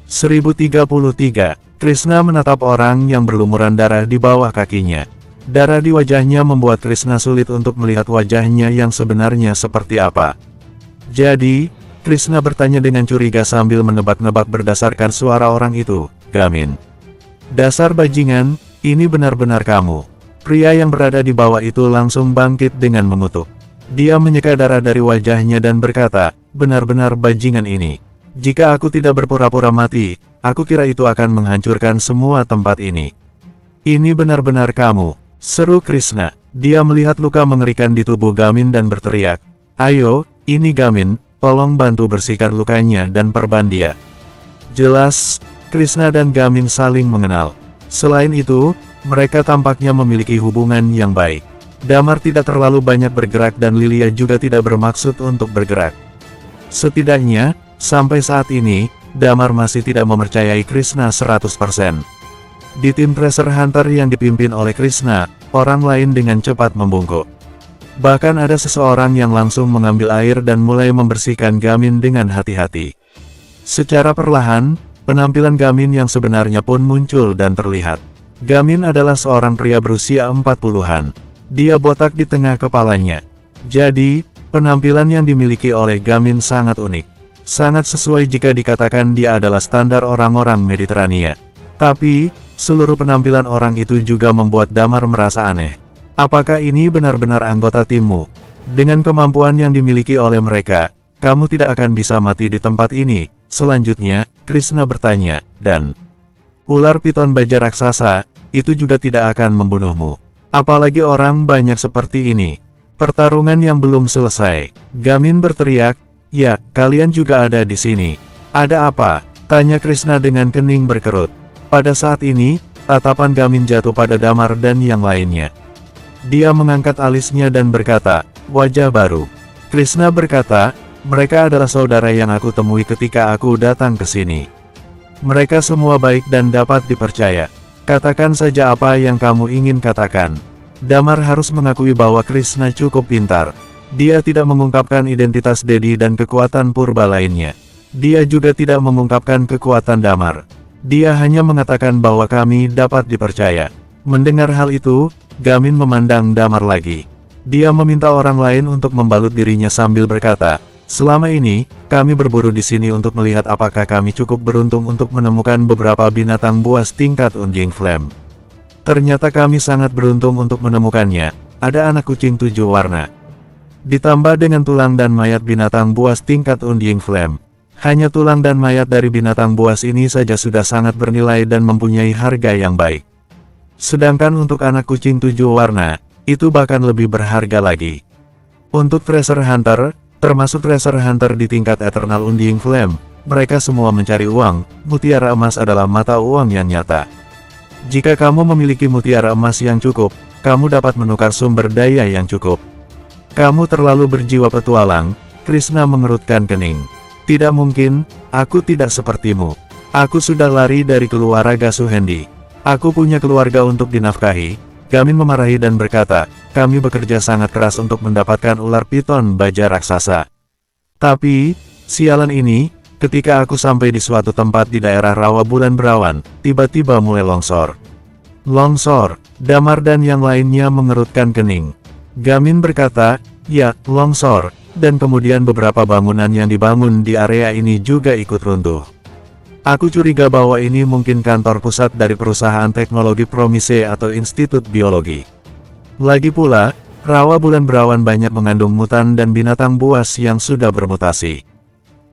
1033. Krishna menatap orang yang berlumuran darah di bawah kakinya. Darah di wajahnya membuat Krishna sulit untuk melihat wajahnya yang sebenarnya seperti apa. Jadi, Krishna bertanya dengan curiga sambil menebak-nebak berdasarkan suara orang itu, "Gamin. Dasar bajingan, ini benar-benar kamu." Pria yang berada di bawah itu langsung bangkit dengan mengutuk. Dia menyeka darah dari wajahnya dan berkata, "Benar-benar bajingan ini. Jika aku tidak berpura-pura mati, aku kira itu akan menghancurkan semua tempat ini. Ini benar-benar kamu," seru Krishna. Dia melihat luka mengerikan di tubuh Gamin dan berteriak, "Ayo, ini Gamin, tolong bantu bersihkan lukanya dan perban dia." Jelas, Krishna dan Gamin saling mengenal. Selain itu, mereka tampaknya memiliki hubungan yang baik. Damar tidak terlalu banyak bergerak dan Lilia juga tidak bermaksud untuk bergerak. Setidaknya, sampai saat ini, Damar masih tidak mempercayai Krishna 100%. Di tim Treasure Hunter yang dipimpin oleh Krishna, orang lain dengan cepat membungkuk. Bahkan ada seseorang yang langsung mengambil air dan mulai membersihkan Gamin dengan hati-hati. Secara perlahan, penampilan Gamin yang sebenarnya pun muncul dan terlihat. Gamin adalah seorang pria berusia 40-an. Dia botak di tengah kepalanya. Jadi, penampilan yang dimiliki oleh Gamin sangat unik. Sangat sesuai jika dikatakan dia adalah standar orang-orang Mediterania. Tapi, seluruh penampilan orang itu juga membuat Damar merasa aneh. Apakah ini benar-benar anggota timmu? Dengan kemampuan yang dimiliki oleh mereka, kamu tidak akan bisa mati di tempat ini. Selanjutnya, Krishna bertanya, "Dan ular piton baja raksasa, itu juga tidak akan membunuhmu. Apalagi orang banyak seperti ini." Pertarungan yang belum selesai. Gamin berteriak, "Ya, kalian juga ada di sini. Ada apa?" tanya Krishna dengan kening berkerut. Pada saat ini, tatapan Gamin jatuh pada Damar dan yang lainnya. Dia mengangkat alisnya dan berkata, "Wajah baru." Krishna berkata, "Mereka adalah saudara yang aku temui ketika aku datang ke sini. Mereka semua baik dan dapat dipercaya. Katakan saja apa yang kamu ingin katakan." Damar harus mengakui bahwa Krishna cukup pintar. Dia tidak mengungkapkan identitas Dedi dan kekuatan purba lainnya. Dia juga tidak mengungkapkan kekuatan Damar. Dia hanya mengatakan bahwa kami dapat dipercaya. Mendengar hal itu, Gamin memandang Damar lagi. Dia meminta orang lain untuk membalut dirinya sambil berkata, "Selama ini, kami berburu di sini untuk melihat apakah kami cukup beruntung untuk menemukan beberapa binatang buas tingkat Undying Flame. Ternyata kami sangat beruntung untuk menemukannya. Ada anak kucing 7 warna. Ditambah dengan tulang dan mayat binatang buas tingkat Undying Flame. Hanya tulang dan mayat dari binatang buas ini saja sudah sangat bernilai dan mempunyai harga yang baik. Sedangkan untuk anak kucing 7 warna, itu bahkan lebih berharga lagi. Untuk Treasure Hunter, termasuk Treasure Hunter di tingkat Eternal Undying Flame, mereka semua mencari uang. Mutiara emas adalah mata uang yang nyata. Jika kamu memiliki mutiara emas yang cukup, kamu dapat menukar sumber daya yang cukup. Kamu terlalu berjiwa petualang." Krishna mengerutkan kening. "Tidak mungkin, aku tidak sepertimu. Aku sudah lari dari keluarga Suhendi. Aku punya keluarga untuk dinafkahi." Gamin memarahi dan berkata, "Kami bekerja sangat keras untuk mendapatkan ular piton baja raksasa. Tapi, sialan ini, ketika aku sampai di suatu tempat di daerah Rawa Bulan Berawan, tiba-tiba mulai longsor." "Longsor?" Damar dan yang lainnya mengerutkan kening. Gamin berkata, "Ya, longsor, dan kemudian beberapa bangunan yang dibangun di area ini juga ikut runtuh. Aku curiga bahwa ini mungkin kantor pusat dari perusahaan teknologi Promise atau Institut Biologi. Lagi pula, Rawa Bulan Berawan banyak mengandung mutan dan binatang buas yang sudah bermutasi.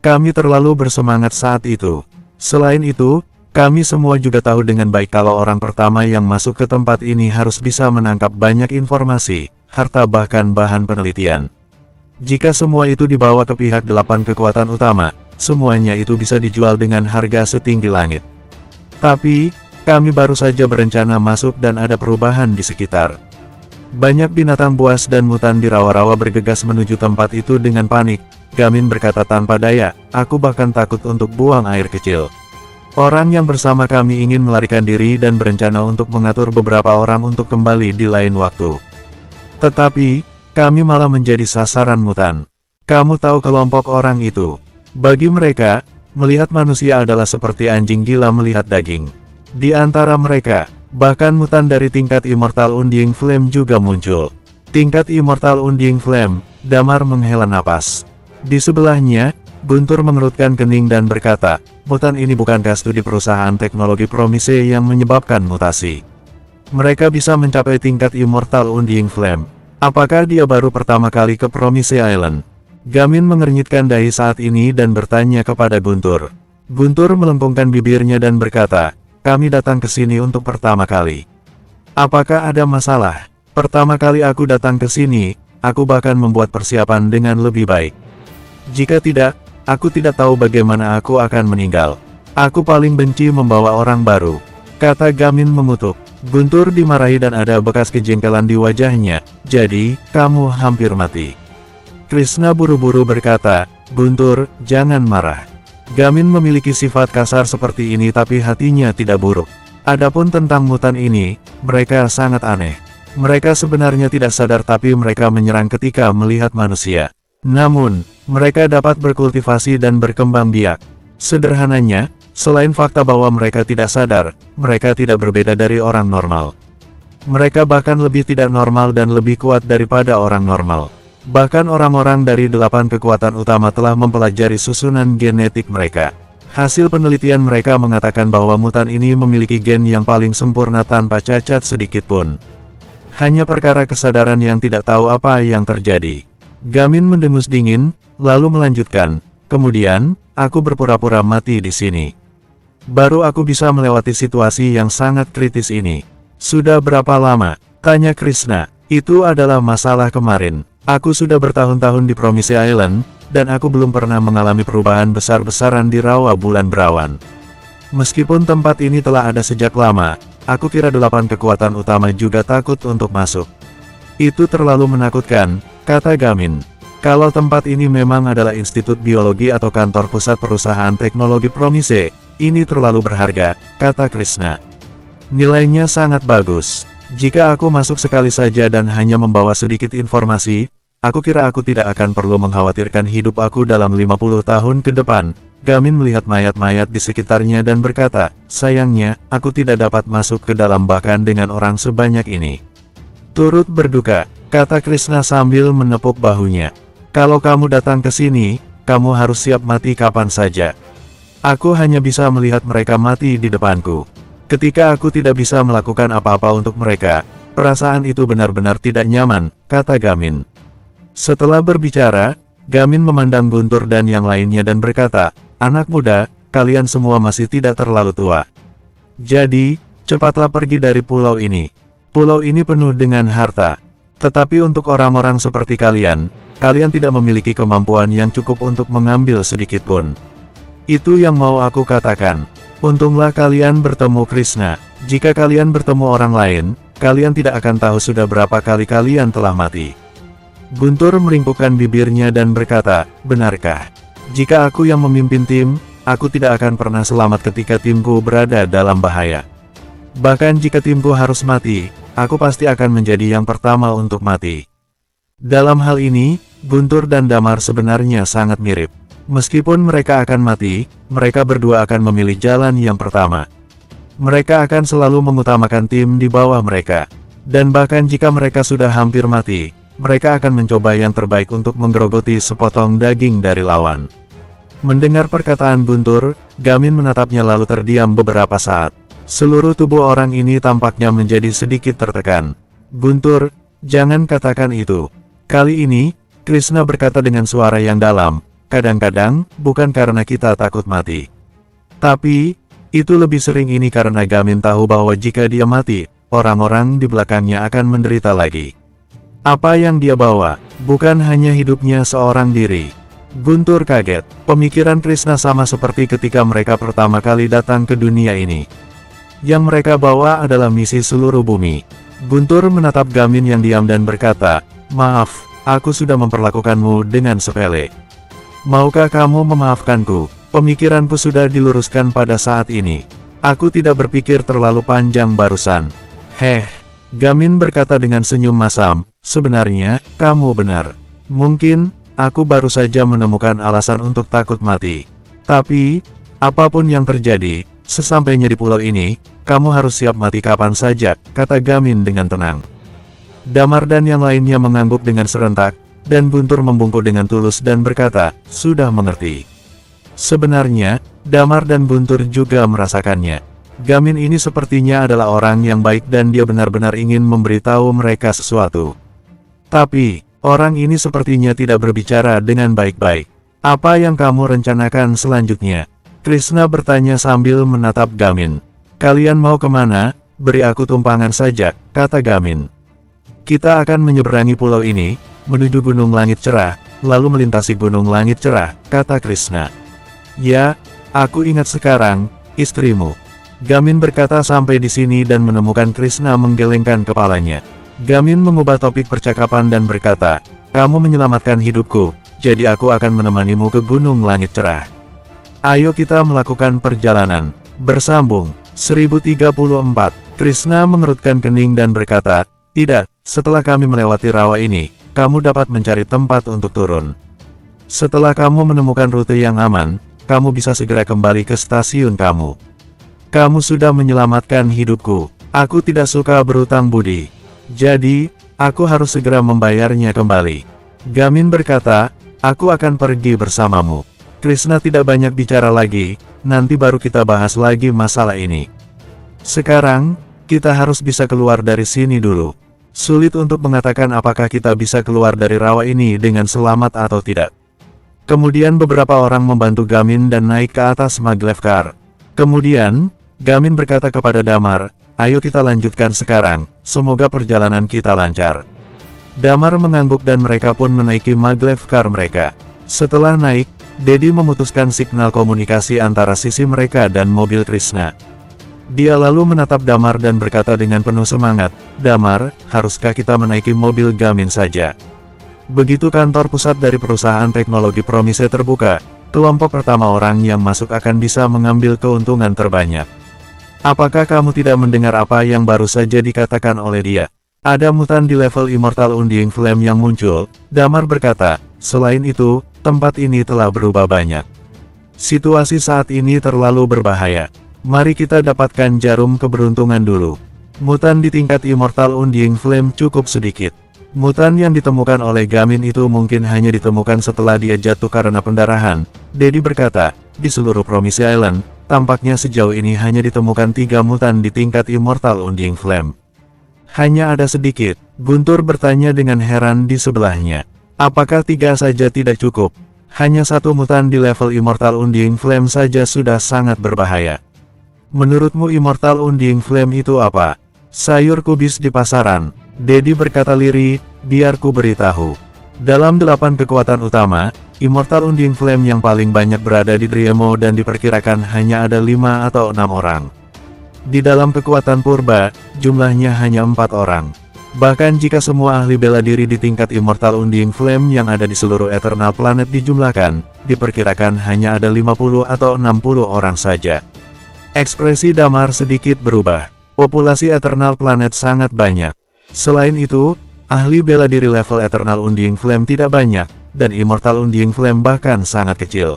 Kami terlalu bersemangat saat itu. Selain itu, kami semua juga tahu dengan baik kalau orang pertama yang masuk ke tempat ini harus bisa menangkap banyak informasi, harta bahkan bahan penelitian. Jika semua itu dibawa ke pihak 8 kekuatan utama, semuanya itu bisa dijual dengan harga setinggi langit. Tapi, kami baru saja berencana masuk dan ada perubahan di sekitar." Banyak binatang buas dan mutan di rawa-rawa bergegas menuju tempat itu dengan panik. Gamin berkata tanpa daya, "Aku bahkan takut untuk buang air kecil. Orang yang bersama kami ingin melarikan diri dan berencana untuk mengatur beberapa orang untuk kembali di lain waktu. Tetapi, kami malah menjadi sasaran mutan. Kamu tahu kelompok orang itu? Bagi mereka, Melihat manusia adalah seperti anjing gila melihat daging. Di antara mereka, bahkan mutan dari tingkat Immortal Undying Flame juga muncul. Tingkat Immortal Undying Flame, Damar menghela napas. Di sebelahnya, Guntur mengerutkan kening dan berkata, mutan ini bukankah studi perusahaan teknologi Promise yang menyebabkan mutasi? Mereka bisa mencapai tingkat Immortal Undying Flame. Apakah dia baru pertama kali ke Promise Island? Gamin mengernyitkan dahi saat ini dan bertanya kepada Guntur. Guntur melengkungkan bibirnya dan berkata, kami datang ke sini untuk pertama kali. Apakah ada masalah? Pertama kali aku datang ke sini, aku bahkan membuat persiapan dengan lebih baik. Jika tidak, aku tidak tahu bagaimana aku akan meninggal. Aku paling benci membawa orang baru, kata Gamin mengutuk. Guntur dimarahi dan ada bekas kejengkelan di wajahnya, jadi, kamu hampir mati. Krishna buru-buru berkata, Guntur, jangan marah. Gamin memiliki sifat kasar seperti ini tapi hatinya tidak buruk. Adapun tentang mutan ini, mereka sangat aneh. Mereka sebenarnya tidak sadar tapi mereka menyerang ketika melihat manusia. Namun, mereka dapat berkultivasi dan berkembang biak. Sederhananya, selain fakta bahwa mereka tidak sadar, mereka tidak berbeda dari orang normal. Mereka bahkan lebih tidak normal dan lebih kuat daripada orang normal. Bahkan orang-orang dari 8 kekuatan utama telah mempelajari susunan genetik mereka. Hasil penelitian mereka mengatakan bahwa mutan ini memiliki gen yang paling sempurna tanpa cacat sedikit pun. Hanya perkara kesadaran yang tidak tahu apa yang terjadi. Gamin mendengus dingin, lalu melanjutkan, kemudian, aku berpura-pura mati di sini. Baru aku bisa melewati situasi yang sangat kritis ini. Sudah berapa lama? Tanya Krishna. Itu adalah masalah kemarin. Aku sudah bertahun-tahun di Promise Island, dan aku belum pernah mengalami perubahan besar-besaran di rawa bulan berawan. Meskipun tempat ini telah ada sejak lama, aku kira 8 kekuatan utama juga takut untuk masuk. Itu terlalu menakutkan, kata Gamin. Kalau tempat ini memang adalah institut biologi atau kantor pusat perusahaan teknologi Promise, ini terlalu berharga, kata Krishna. Nilainya sangat bagus. Jika aku masuk sekali saja dan hanya membawa sedikit informasi, aku kira aku tidak akan perlu mengkhawatirkan hidup aku dalam 50 tahun ke depan. Gamin melihat mayat-mayat di sekitarnya dan berkata, sayangnya, aku tidak dapat masuk ke dalam bahkan dengan orang sebanyak ini. Turut berduka, kata Krishna sambil menepuk bahunya. Kalau kamu datang ke sini, kamu harus siap mati kapan saja. Aku hanya bisa melihat mereka mati di depanku. Ketika aku tidak bisa melakukan apa-apa untuk mereka, perasaan itu benar-benar tidak nyaman, kata Gamin. Setelah berbicara, Gamin memandang Guntur dan yang lainnya dan berkata, anak muda, kalian semua masih tidak terlalu tua. Jadi, cepatlah pergi dari pulau ini. Pulau ini penuh dengan harta. Tetapi untuk orang-orang seperti kalian, kalian tidak memiliki kemampuan yang cukup untuk mengambil sedikit pun. Itu yang mau aku katakan. Untunglah kalian bertemu Krishna. Jika kalian bertemu orang lain, kalian tidak akan tahu sudah berapa kali kalian telah mati. Guntur meringkukkan bibirnya dan berkata, benarkah? Jika aku yang memimpin tim, aku tidak akan pernah selamat ketika timku berada dalam bahaya. Bahkan jika timku harus mati, aku pasti akan menjadi yang pertama untuk mati. Dalam hal ini, Guntur dan Damar sebenarnya sangat mirip. Meskipun mereka akan mati, mereka berdua akan memilih jalan yang pertama. Mereka akan selalu mengutamakan tim di bawah mereka. Dan bahkan jika mereka sudah hampir mati, mereka akan mencoba yang terbaik untuk menggerogoti sepotong daging dari lawan. Mendengar perkataan Guntur, Gamin menatapnya lalu terdiam beberapa saat. Seluruh tubuh orang ini tampaknya menjadi sedikit tertekan. Guntur, jangan katakan itu. Kali ini, Krishna berkata dengan suara yang dalam. Kadang-kadang, bukan karena kita takut mati. Tapi, itu lebih sering ini karena Gamin tahu bahwa jika dia mati, orang-orang di belakangnya akan menderita lagi. Apa yang dia bawa, bukan hanya hidupnya seorang diri. Guntur kaget. Pemikiran Krishna sama seperti ketika mereka pertama kali datang ke dunia ini. Yang mereka bawa adalah misi seluruh bumi. Guntur menatap Gamin yang diam dan berkata, maaf, aku sudah memperlakukanmu dengan sepele. Maukah kamu memaafkanku? Pemikiranku sudah diluruskan pada saat ini. Aku tidak berpikir terlalu panjang barusan. Gamin berkata dengan senyum masam, sebenarnya, kamu benar. Mungkin, aku baru saja menemukan alasan untuk takut mati. Tapi, apapun yang terjadi, sesampainya di pulau ini, kamu harus siap mati kapan saja, kata Gamin dengan tenang. Damar dan yang lainnya mengangguk dengan serentak, dan Guntur membungkuk dengan tulus dan berkata, sudah mengerti. Sebenarnya, Damar dan Guntur juga merasakannya. Gamin ini sepertinya adalah orang yang baik dan dia benar-benar ingin memberitahu mereka sesuatu. Tapi, orang ini sepertinya tidak berbicara dengan baik-baik. Apa yang kamu rencanakan selanjutnya? Krishna bertanya sambil menatap Gamin. Kalian mau kemana? Beri aku tumpangan saja, kata Gamin. Kita akan menyeberangi pulau ini, menuju Gunung Langit Cerah, lalu melintasi Gunung Langit Cerah, kata Krishna. Ya, aku ingat sekarang, istrimu. Gamin berkata sampai di sini dan menemukan Krishna menggelengkan kepalanya. Gamin mengubah topik percakapan dan berkata, kamu menyelamatkan hidupku, jadi aku akan menemanimu ke Gunung Langit Cerah. Ayo kita melakukan perjalanan. Bersambung. 1034. Krishna mengerutkan kening dan berkata, tidak, setelah kami melewati rawa ini, kamu dapat mencari tempat untuk turun. Setelah kamu menemukan rute yang aman, kamu bisa segera kembali ke stasiun kamu. Kamu sudah menyelamatkan hidupku. Aku tidak suka berutang budi. Jadi, aku harus segera membayarnya kembali. Gamin berkata, aku akan pergi bersamamu. Krishna tidak banyak bicara lagi, nanti baru kita bahas lagi masalah ini. Sekarang, kita harus bisa keluar dari sini dulu. Sulit untuk mengatakan apakah kita bisa keluar dari rawa ini dengan selamat atau tidak. Kemudian beberapa orang membantu Gamin dan naik ke atas maglev car. Kemudian, Gamin berkata kepada Damar, ayo kita lanjutkan sekarang, semoga perjalanan kita lancar. Damar mengangguk dan mereka pun menaiki maglev car mereka. Setelah naik, Dedi memutuskan signal komunikasi antara sisi mereka dan mobil Krishna. Dia lalu menatap Damar dan berkata dengan penuh semangat, Damar, haruskah kita menaiki mobil Gamin saja? Begitu kantor pusat dari perusahaan teknologi Promise terbuka, kelompok pertama orang yang masuk akan bisa mengambil keuntungan terbanyak. Apakah kamu tidak mendengar apa yang baru saja dikatakan oleh dia? Ada mutan di level Immortal Undying Flame yang muncul, Damar berkata, selain itu, tempat ini telah berubah banyak. Situasi saat ini terlalu berbahaya. Mari kita dapatkan jarum keberuntungan dulu. Mutan di tingkat Immortal Undying Flame cukup sedikit. Mutan yang ditemukan oleh Gamin itu mungkin hanya ditemukan setelah dia jatuh karena pendarahan. Dedi berkata, di seluruh Promise Island, tampaknya sejauh ini hanya ditemukan 3 mutan di tingkat Immortal Undying Flame. Hanya ada sedikit, Guntur bertanya dengan heran di sebelahnya. Apakah 3 saja tidak cukup? Hanya 1 mutan di level Immortal Undying Flame saja sudah sangat berbahaya. Menurutmu Immortal Undying Flame itu apa? Sayur kubis di pasaran. Dedi berkata lirih, biar ku beritahu. Dalam 8 kekuatan utama, Immortal Undying Flame yang paling banyak berada di Driemo dan diperkirakan hanya ada 5 atau 6 orang. Di dalam kekuatan purba, jumlahnya hanya 4 orang. Bahkan jika semua ahli bela diri di tingkat Immortal Undying Flame yang ada di seluruh Eternal Planet dijumlahkan, diperkirakan hanya ada 50 atau 60 orang saja. Ekspresi Damar sedikit berubah. Populasi Eternal Planet sangat banyak. Selain itu, ahli bela diri level Eternal Undying Flame tidak banyak, dan Immortal Undying Flame bahkan sangat kecil.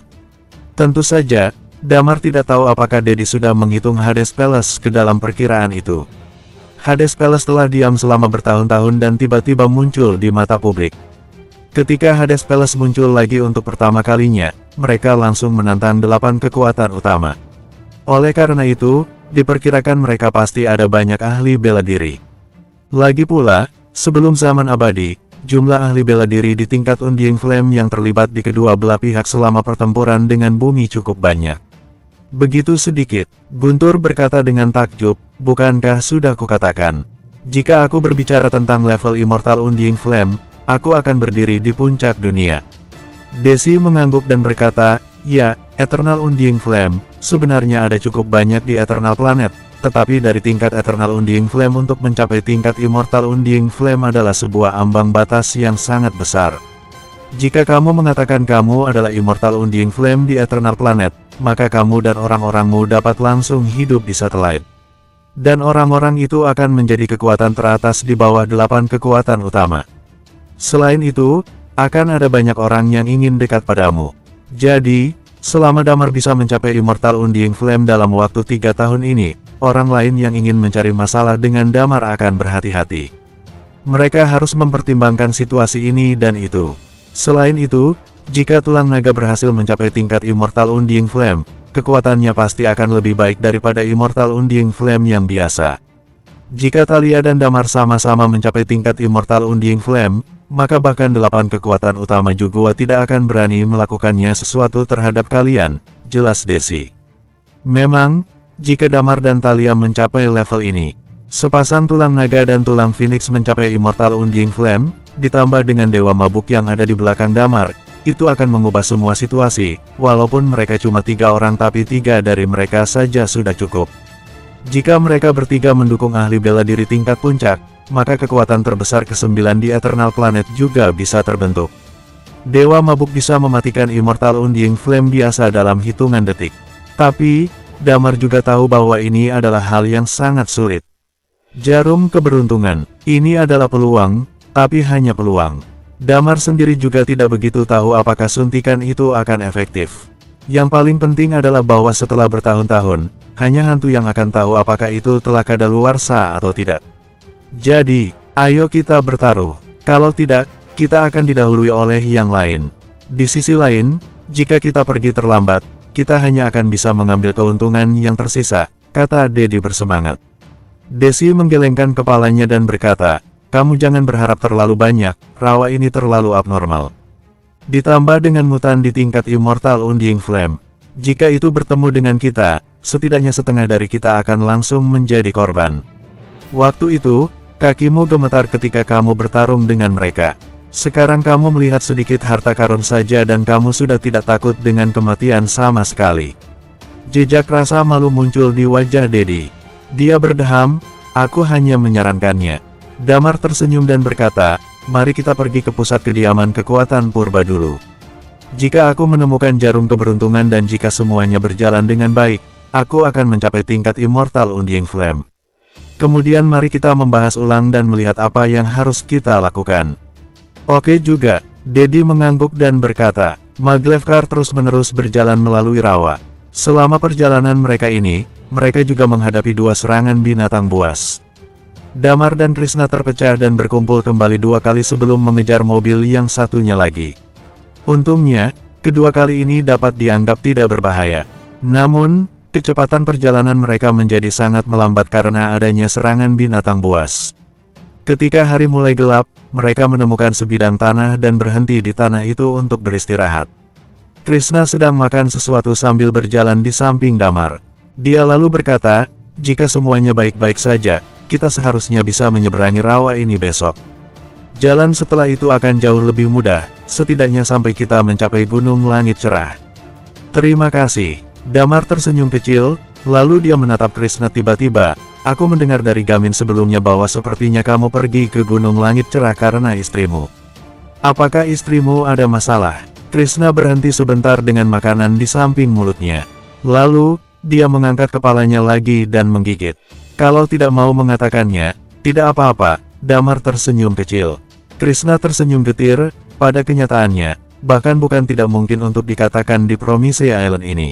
Tentu saja, Damar tidak tahu apakah Dedi sudah menghitung Hades Palace ke dalam perkiraan itu. Hades Palace telah diam selama bertahun-tahun dan tiba-tiba muncul di mata publik. Ketika Hades Palace muncul lagi untuk pertama kalinya, mereka langsung menantang 8 kekuatan utama. Oleh karena itu, diperkirakan mereka pasti ada banyak ahli bela diri. Lagi pula, sebelum zaman abadi, jumlah ahli bela diri di tingkat Undying Flame yang terlibat di kedua belah pihak selama pertempuran dengan bumi cukup banyak. Begitu sedikit, Guntur berkata dengan takjub, bukankah sudah kukatakan? Jika aku berbicara tentang level Immortal Undying Flame, aku akan berdiri di puncak dunia. Desi mengangguk dan berkata, ya, Eternal Undying Flame, sebenarnya ada cukup banyak di Eternal Planet, tetapi dari tingkat Eternal Undying Flame untuk mencapai tingkat Immortal Undying Flame adalah sebuah ambang batas yang sangat besar. Jika kamu mengatakan kamu adalah Immortal Undying Flame di Eternal Planet, maka kamu dan orang-orangmu dapat langsung hidup di satelit. Dan orang-orang itu akan menjadi kekuatan teratas di bawah 8 kekuatan utama. Selain itu, akan ada banyak orang yang ingin dekat padamu. Jadi, Selama Damar bisa mencapai Immortal Undying Flame dalam waktu 3 tahun ini, orang lain yang ingin mencari masalah dengan Damar akan berhati-hati. Mereka harus mempertimbangkan situasi ini dan itu. Selain itu, jika tulang naga berhasil mencapai tingkat Immortal Undying Flame, kekuatannya pasti akan lebih baik daripada Immortal Undying Flame yang biasa. Jika Thalia dan Damar sama-sama mencapai tingkat Immortal Undying Flame, maka bahkan 8 kekuatan utama Jugua tidak akan berani melakukannya sesuatu terhadap kalian, jelas Desi. Memang, jika Damar dan Thalia mencapai level ini, sepasang tulang naga dan tulang Phoenix mencapai Immortal Undying Flame, ditambah dengan Dewa Mabuk yang ada di belakang Damar, itu akan mengubah semua situasi. Walaupun mereka cuma 3 orang tapi 3 dari mereka saja sudah cukup. Jika mereka bertiga mendukung ahli bela diri tingkat puncak, maka kekuatan terbesar ke-9 di Eternal Planet juga bisa terbentuk. Dewa Mabuk bisa mematikan Immortal Undying Flame biasa dalam hitungan detik. Tapi, Damar juga tahu bahwa ini adalah hal yang sangat sulit. Jarum keberuntungan, ini adalah peluang, tapi hanya peluang. Damar sendiri juga tidak begitu tahu apakah suntikan itu akan efektif. Yang paling penting adalah bahwa setelah bertahun-tahun, hanya hantu yang akan tahu apakah itu telah kadaluarsa atau tidak. Jadi, ayo kita bertaruh. Kalau tidak, kita akan didahului oleh yang lain. Di sisi lain, jika kita pergi terlambat, kita hanya akan bisa mengambil keuntungan yang tersisa, kata Dedi bersemangat. Desi menggelengkan kepalanya dan berkata, kamu jangan berharap terlalu banyak, rawa ini terlalu abnormal. Ditambah dengan mutan di tingkat Immortal Undying Flame. Jika itu bertemu dengan kita, setidaknya setengah dari kita akan langsung menjadi korban. Waktu itu, kakimu gemetar ketika kamu bertarung dengan mereka. Sekarang kamu melihat sedikit harta karun saja dan kamu sudah tidak takut dengan kematian sama sekali. Jejak rasa malu muncul di wajah Dedi. Dia berdeham, aku hanya menyarankannya. Damar tersenyum dan berkata, mari kita pergi ke pusat kediaman kekuatan purba dulu. Jika aku menemukan jarum keberuntungan dan jika semuanya berjalan dengan baik, aku akan mencapai tingkat Immortal Undying Flame. Kemudian mari kita membahas ulang dan melihat apa yang harus kita lakukan. Oke juga, Dedi mengangguk dan berkata, Maglevkar terus-menerus berjalan melalui rawa. Selama perjalanan mereka ini, mereka juga menghadapi 2 serangan binatang buas. Damar dan Krishna terpecah dan berkumpul kembali 2 kali sebelum mengejar mobil yang satunya lagi. Untungnya, kedua kali ini dapat dianggap tidak berbahaya. Namun, kecepatan perjalanan mereka menjadi sangat melambat karena adanya serangan binatang buas. Ketika hari mulai gelap, mereka menemukan sebidang tanah dan berhenti di tanah itu untuk beristirahat. Krishna sedang makan sesuatu sambil berjalan di samping Damar. Dia lalu berkata, jika semuanya baik-baik saja, kita seharusnya bisa menyeberangi rawa ini besok. Jalan setelah itu akan jauh lebih mudah, setidaknya sampai kita mencapai Gunung Langit Cerah. Terima kasih. Damar tersenyum kecil, lalu dia menatap Krishna. Tiba-tiba, aku mendengar dari Gamin sebelumnya bahwa sepertinya kamu pergi ke Gunung Langit Cerah karena istrimu. Apakah istrimu ada masalah? Krishna berhenti sebentar dengan makanan di samping mulutnya. Lalu, dia mengangkat kepalanya lagi dan menggigit. Kalau tidak mau mengatakannya, tidak apa-apa, Damar tersenyum kecil. Krishna tersenyum getir, pada kenyataannya, bahkan bukan tidak mungkin untuk dikatakan di Promise Island ini.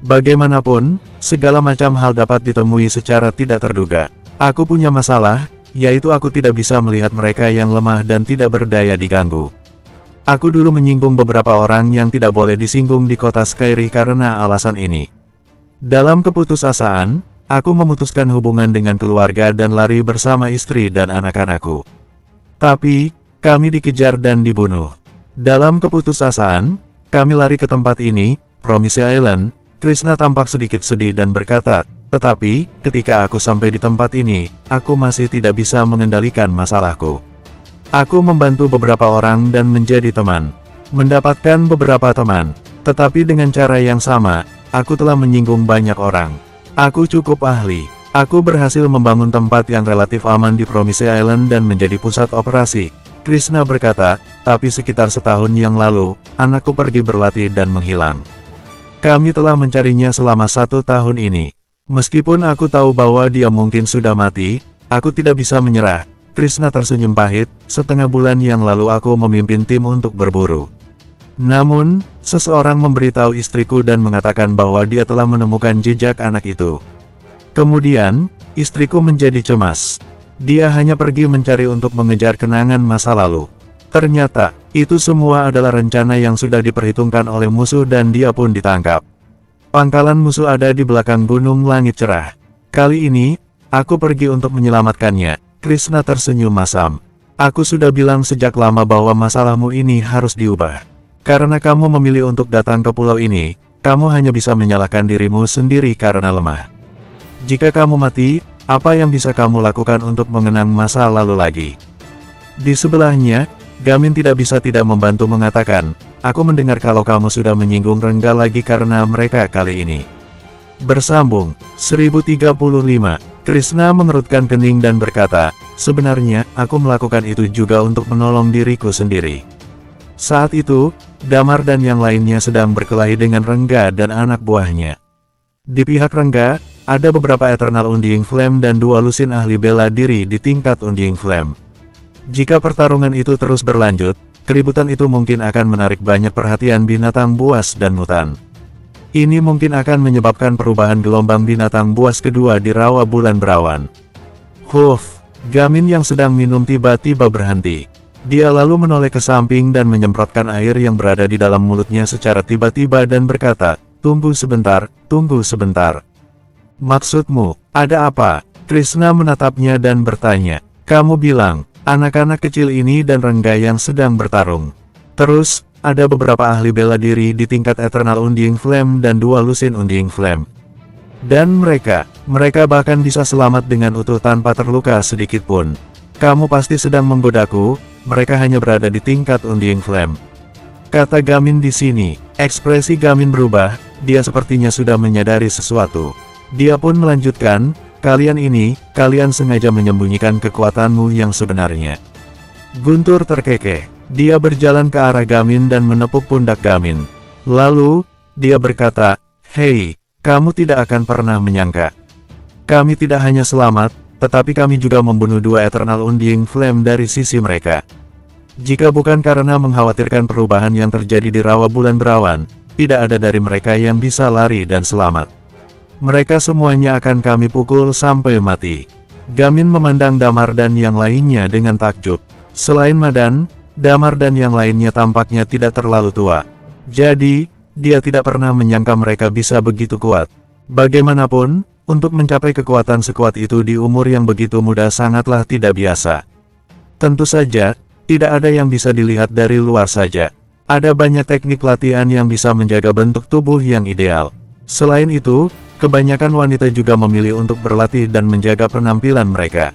Bagaimanapun, segala macam hal dapat ditemui secara tidak terduga. Aku punya masalah, yaitu aku tidak bisa melihat mereka yang lemah dan tidak berdaya diganggu. Aku dulu menyinggung beberapa orang yang tidak boleh disinggung di kota Skyri karena alasan ini. Dalam keputusasaan, aku memutuskan hubungan dengan keluarga dan lari bersama istri dan anak-anakku. Tapi, kami dikejar dan dibunuh. Dalam keputusasaan, kami lari ke tempat ini, Promise Island. Krishna tampak sedikit sedih dan berkata, tetapi, ketika aku sampai di tempat ini, aku masih tidak bisa mengendalikan masalahku. Aku membantu beberapa orang dan menjadi teman. Mendapatkan beberapa teman. Tetapi dengan cara yang sama, aku telah menyinggung banyak orang. Aku cukup ahli. Aku berhasil membangun tempat yang relatif aman di Promise Island dan menjadi pusat operasi. Krishna berkata, tapi sekitar setahun yang lalu, anakku pergi berlatih dan menghilang. Kami telah mencarinya selama 1 tahun ini. Meskipun aku tahu bahwa dia mungkin sudah mati, aku tidak bisa menyerah. Krishna tersenyum pahit, setengah bulan yang lalu aku memimpin tim untuk berburu. Namun, Seseorang memberitahu istriku dan mengatakan bahwa dia telah menemukan jejak anak itu. Kemudian, istriku menjadi cemas. Dia hanya pergi mencari untuk mengejar kenangan masa lalu. Ternyata, itu semua adalah rencana yang sudah diperhitungkan oleh musuh dan dia pun ditangkap. Pangkalan musuh ada di belakang Gunung Langit Cerah. Kali ini, aku pergi untuk menyelamatkannya. Krishna tersenyum masam. Aku sudah bilang sejak lama bahwa masalahmu ini harus diubah. Karena kamu memilih untuk datang ke pulau ini, kamu hanya bisa menyalahkan dirimu sendiri karena lemah. Jika kamu mati, apa yang bisa kamu lakukan untuk mengenang masa lalu lagi? Di sebelahnya, Gamin tidak bisa tidak membantu mengatakan, aku mendengar kalau kamu sudah menyinggung Rengga lagi karena mereka kali ini. Bersambung, 1035, Krishna mengerutkan kening dan berkata, sebenarnya, aku melakukan itu juga untuk menolong diriku sendiri. Saat itu, Damar dan yang lainnya sedang berkelahi dengan Rengga dan anak buahnya. Di pihak Rengga, ada beberapa Eternal Undying Flame dan 2 lusin ahli bela diri di tingkat Undying Flame. Jika pertarungan itu terus berlanjut, keributan itu mungkin akan menarik banyak perhatian binatang buas dan mutan. Ini mungkin akan menyebabkan perubahan gelombang binatang buas kedua di rawa bulan berawan. Huff, Gamin yang sedang minum tiba-tiba berhenti. Dia lalu menoleh ke samping dan menyemprotkan air yang berada di dalam mulutnya secara tiba-tiba dan berkata, tunggu sebentar, tunggu sebentar. Maksudmu, ada apa? Krishna menatapnya dan bertanya, kamu bilang, anak-anak kecil ini dan Rengga yang sedang bertarung. Terus, ada beberapa ahli bela diri di tingkat Eternal Undying Flame dan 2 lusin Undying Flame. Dan mereka bahkan bisa selamat dengan utuh tanpa terluka sedikit pun. Kamu pasti sedang menggodaku, mereka hanya berada di tingkat Undying Flame. Kata Gamin di sini, ekspresi Gamin berubah, dia sepertinya sudah menyadari sesuatu. Dia pun melanjutkan, kalian sengaja menyembunyikan kekuatanmu yang sebenarnya. Guntur terkekeh, dia berjalan ke arah Gamin dan menepuk pundak Gamin. Lalu, dia berkata, hei, kamu tidak akan pernah menyangka. Kami tidak hanya selamat, tetapi kami juga membunuh 2 Eternal Undying Flame dari sisi mereka. Jika bukan karena mengkhawatirkan perubahan yang terjadi di rawa bulan berawan, tidak ada dari mereka yang bisa lari dan selamat. Mereka semuanya akan kami pukul sampai mati. Gamin memandang Damar dan yang lainnya dengan takjub. Selain Madan, Damar dan yang lainnya tampaknya tidak terlalu tua. Jadi, dia tidak pernah menyangka mereka bisa begitu kuat. Bagaimanapun, untuk mencapai kekuatan sekuat itu di umur yang begitu muda sangatlah tidak biasa. Tentu saja, tidak ada yang bisa dilihat dari luar saja. Ada banyak teknik latihan yang bisa menjaga bentuk tubuh yang ideal. Selain itu, kebanyakan wanita juga memilih untuk berlatih dan menjaga penampilan mereka.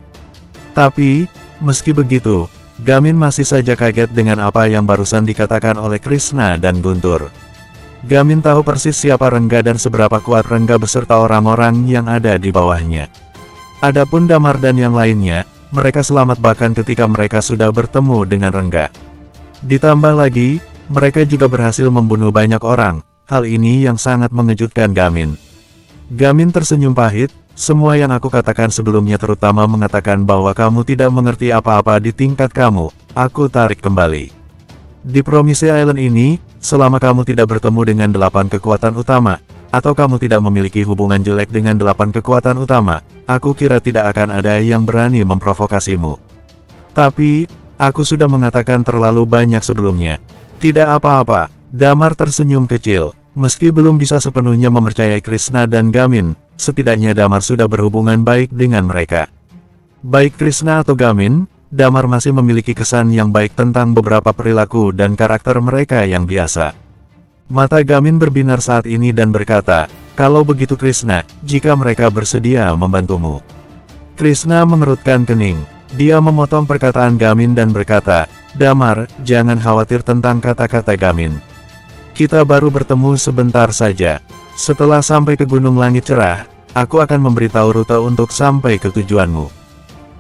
Tapi, meski begitu, Gamin masih saja kaget dengan apa yang barusan dikatakan oleh Krishna dan Guntur. Gamin tahu persis siapa Rengga dan seberapa kuat Rengga beserta orang-orang yang ada di bawahnya. Adapun Damar dan yang lainnya, mereka selamat bahkan ketika mereka sudah bertemu dengan Rengga. Ditambah lagi, mereka juga berhasil membunuh banyak orang, hal ini yang sangat mengejutkan Gamin. Gamin tersenyum pahit, semua yang aku katakan sebelumnya terutama mengatakan bahwa kamu tidak mengerti apa-apa di tingkat kamu, aku tarik kembali. Di Promise Island ini, selama kamu tidak bertemu dengan 8 kekuatan utama, atau kamu tidak memiliki hubungan jelek dengan 8 kekuatan utama, aku kira tidak akan ada yang berani memprovokasimu. Tapi, aku sudah mengatakan terlalu banyak sebelumnya. Tidak apa-apa, Damar tersenyum kecil. Meski belum bisa sepenuhnya mempercayai Krishna dan Gamin, setidaknya Damar sudah berhubungan baik dengan mereka. Baik Krishna atau Gamin, Damar masih memiliki kesan yang baik tentang beberapa perilaku dan karakter mereka yang biasa. Mata Gamin berbinar saat ini dan berkata, kalau begitu Krishna, jika mereka bersedia membantumu. Krishna mengerutkan kening. Dia memotong perkataan Gamin dan berkata, Damar, jangan khawatir tentang kata-kata Gamin. Kita baru bertemu sebentar saja. Setelah sampai ke Gunung Langit Cerah, aku akan memberitahu rute untuk sampai ke tujuanmu.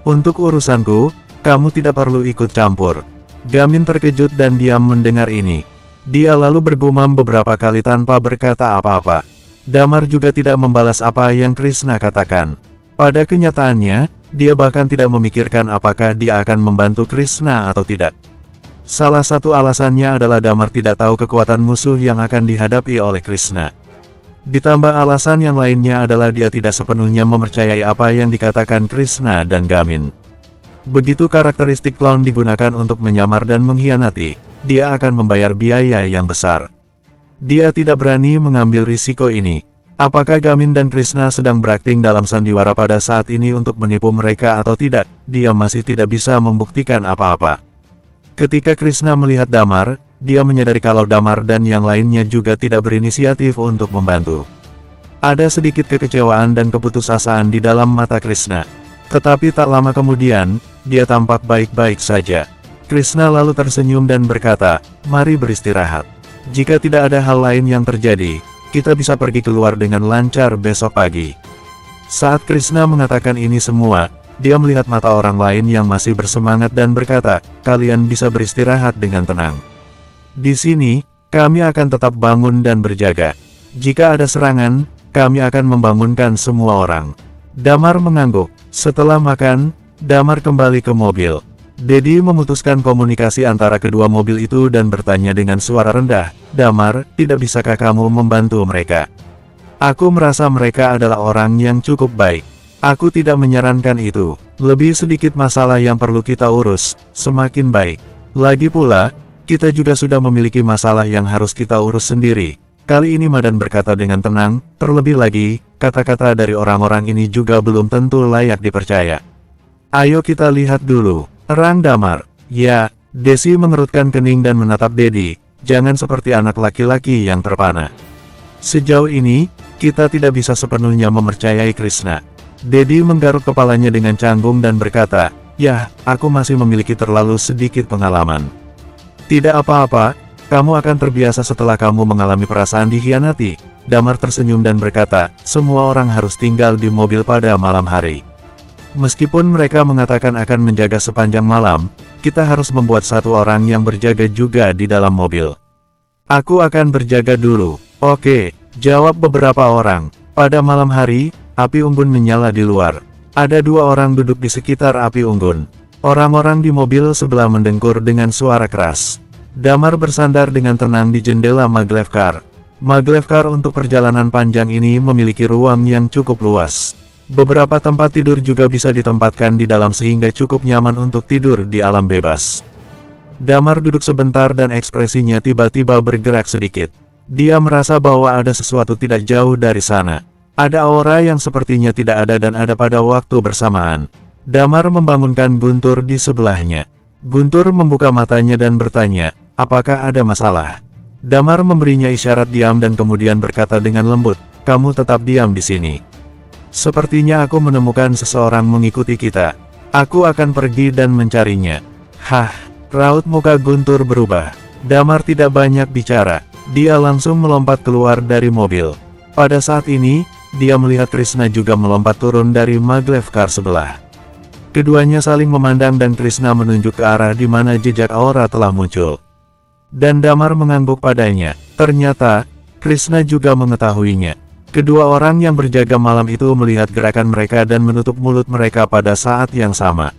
Untuk urusanku, kamu tidak perlu ikut campur. Gamin terkejut dan diam mendengar ini. Dia lalu bergumam beberapa kali tanpa berkata apa-apa. Damar juga tidak membalas apa yang Krishna katakan. Pada kenyataannya, dia bahkan tidak memikirkan apakah dia akan membantu Krishna atau tidak. Salah satu alasannya adalah Damar tidak tahu kekuatan musuh yang akan dihadapi oleh Krishna. Ditambah alasan yang lainnya adalah dia tidak sepenuhnya mempercayai apa yang dikatakan Krishna dan Gamin. Begitu karakteristik clown digunakan untuk menyamar dan mengkhianati, dia akan membayar biaya yang besar. Dia tidak berani mengambil risiko ini. Apakah Gamin dan Krishna sedang berakting dalam sandiwara pada saat ini untuk menipu mereka atau tidak, dia masih tidak bisa membuktikan apa-apa. Ketika Krishna melihat Damar, dia menyadari kalau Damar dan yang lainnya juga tidak berinisiatif untuk membantu. Ada sedikit kekecewaan dan keputusasaan di dalam mata Krishna. Tetapi tak lama kemudian, dia tampak baik-baik saja. Krishna lalu tersenyum dan berkata, "Mari beristirahat. Jika tidak ada hal lain yang terjadi, kita bisa pergi keluar dengan lancar besok pagi." Saat Krishna mengatakan ini semua, dia melihat mata orang lain yang masih bersemangat dan berkata, "Kalian bisa beristirahat dengan tenang. Di sini, kami akan tetap bangun dan berjaga. Jika ada serangan, kami akan membangunkan semua orang." Damar mengangguk. Setelah makan, Damar kembali ke mobil. Dedi memutuskan komunikasi antara kedua mobil itu dan bertanya dengan suara rendah, "Damar, tidak bisakah kamu membantu mereka? Aku merasa mereka adalah orang yang cukup baik. Aku tidak menyarankan itu. Lebih sedikit masalah yang perlu kita urus, semakin baik. Lagi pula, kita juga sudah memiliki masalah yang harus kita urus sendiri." Kali ini Madan berkata dengan tenang, "Terlebih lagi, kata-kata dari orang-orang ini juga belum tentu layak dipercaya. Ayo kita lihat dulu." Erang Damar. "Ya." Desi mengerutkan kening dan menatap Dedi, "Jangan seperti anak laki-laki yang terpana. Sejauh ini, kita tidak bisa sepenuhnya mempercayai Krishna." Dedi menggaruk kepalanya dengan canggung dan berkata, "Ya, aku masih memiliki terlalu sedikit pengalaman." "Tidak apa-apa, kamu akan terbiasa setelah kamu mengalami perasaan dikhianati." Damar tersenyum dan berkata, "Semua orang harus tinggal di mobil pada malam hari. Meskipun mereka mengatakan akan menjaga sepanjang malam, kita harus membuat satu orang yang berjaga juga di dalam mobil." "Aku akan berjaga dulu." "Oke," jawab beberapa orang. Pada malam hari, api unggun menyala di luar. Ada dua orang duduk di sekitar api unggun. Orang-orang di mobil sebelah mendengkur dengan suara keras. Damar bersandar dengan tenang di jendela maglev car. Maglev car untuk perjalanan panjang ini memiliki ruang yang cukup luas. Beberapa tempat tidur juga bisa ditempatkan di dalam sehingga cukup nyaman untuk tidur di alam bebas. Damar duduk sebentar dan ekspresinya tiba-tiba bergerak sedikit. Dia merasa bahwa ada sesuatu tidak jauh dari sana. Ada aura yang sepertinya tidak ada dan ada pada waktu bersamaan. Damar membangunkan Guntur di sebelahnya. Guntur membuka matanya dan bertanya, "Apakah ada masalah?" Damar memberinya isyarat diam dan kemudian berkata dengan lembut, "Kamu tetap diam di sini. Sepertinya aku menemukan seseorang mengikuti kita. Aku akan pergi dan mencarinya." "Hah?" Raut muka Guntur berubah. Damar tidak banyak bicara. Dia langsung melompat keluar dari mobil. Pada saat ini, dia melihat Krishna juga melompat turun dari maglev car sebelah. Keduanya saling memandang dan Krishna menunjuk ke arah di mana jejak aura telah muncul. Dan Damar mengangguk padanya. Ternyata, Krishna juga mengetahuinya. Kedua orang yang berjaga malam itu melihat gerakan mereka dan menutup mulut mereka pada saat yang sama.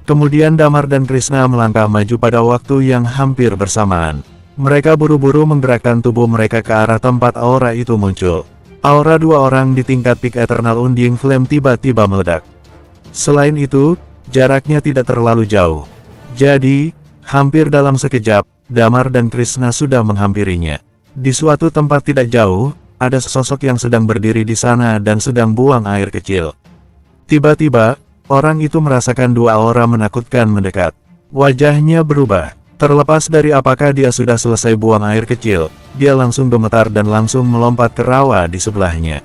Kemudian Damar dan Krishna melangkah maju pada waktu yang hampir bersamaan. Mereka buru-buru menggerakkan tubuh mereka ke arah tempat aura itu muncul. Aura dua orang di tingkat Peak Eternal Undying Flame tiba-tiba meledak. Selain itu, jaraknya tidak terlalu jauh. Jadi, hampir dalam sekejap, Damar dan Krishna sudah menghampirinya. Di suatu tempat tidak jauh, ada sesosok yang sedang berdiri di sana dan sedang buang air kecil. Tiba-tiba, orang itu merasakan dua aura menakutkan mendekat. Wajahnya berubah. Terlepas dari apakah dia sudah selesai buang air kecil, dia langsung gemetar dan langsung melompat ke rawa di sebelahnya.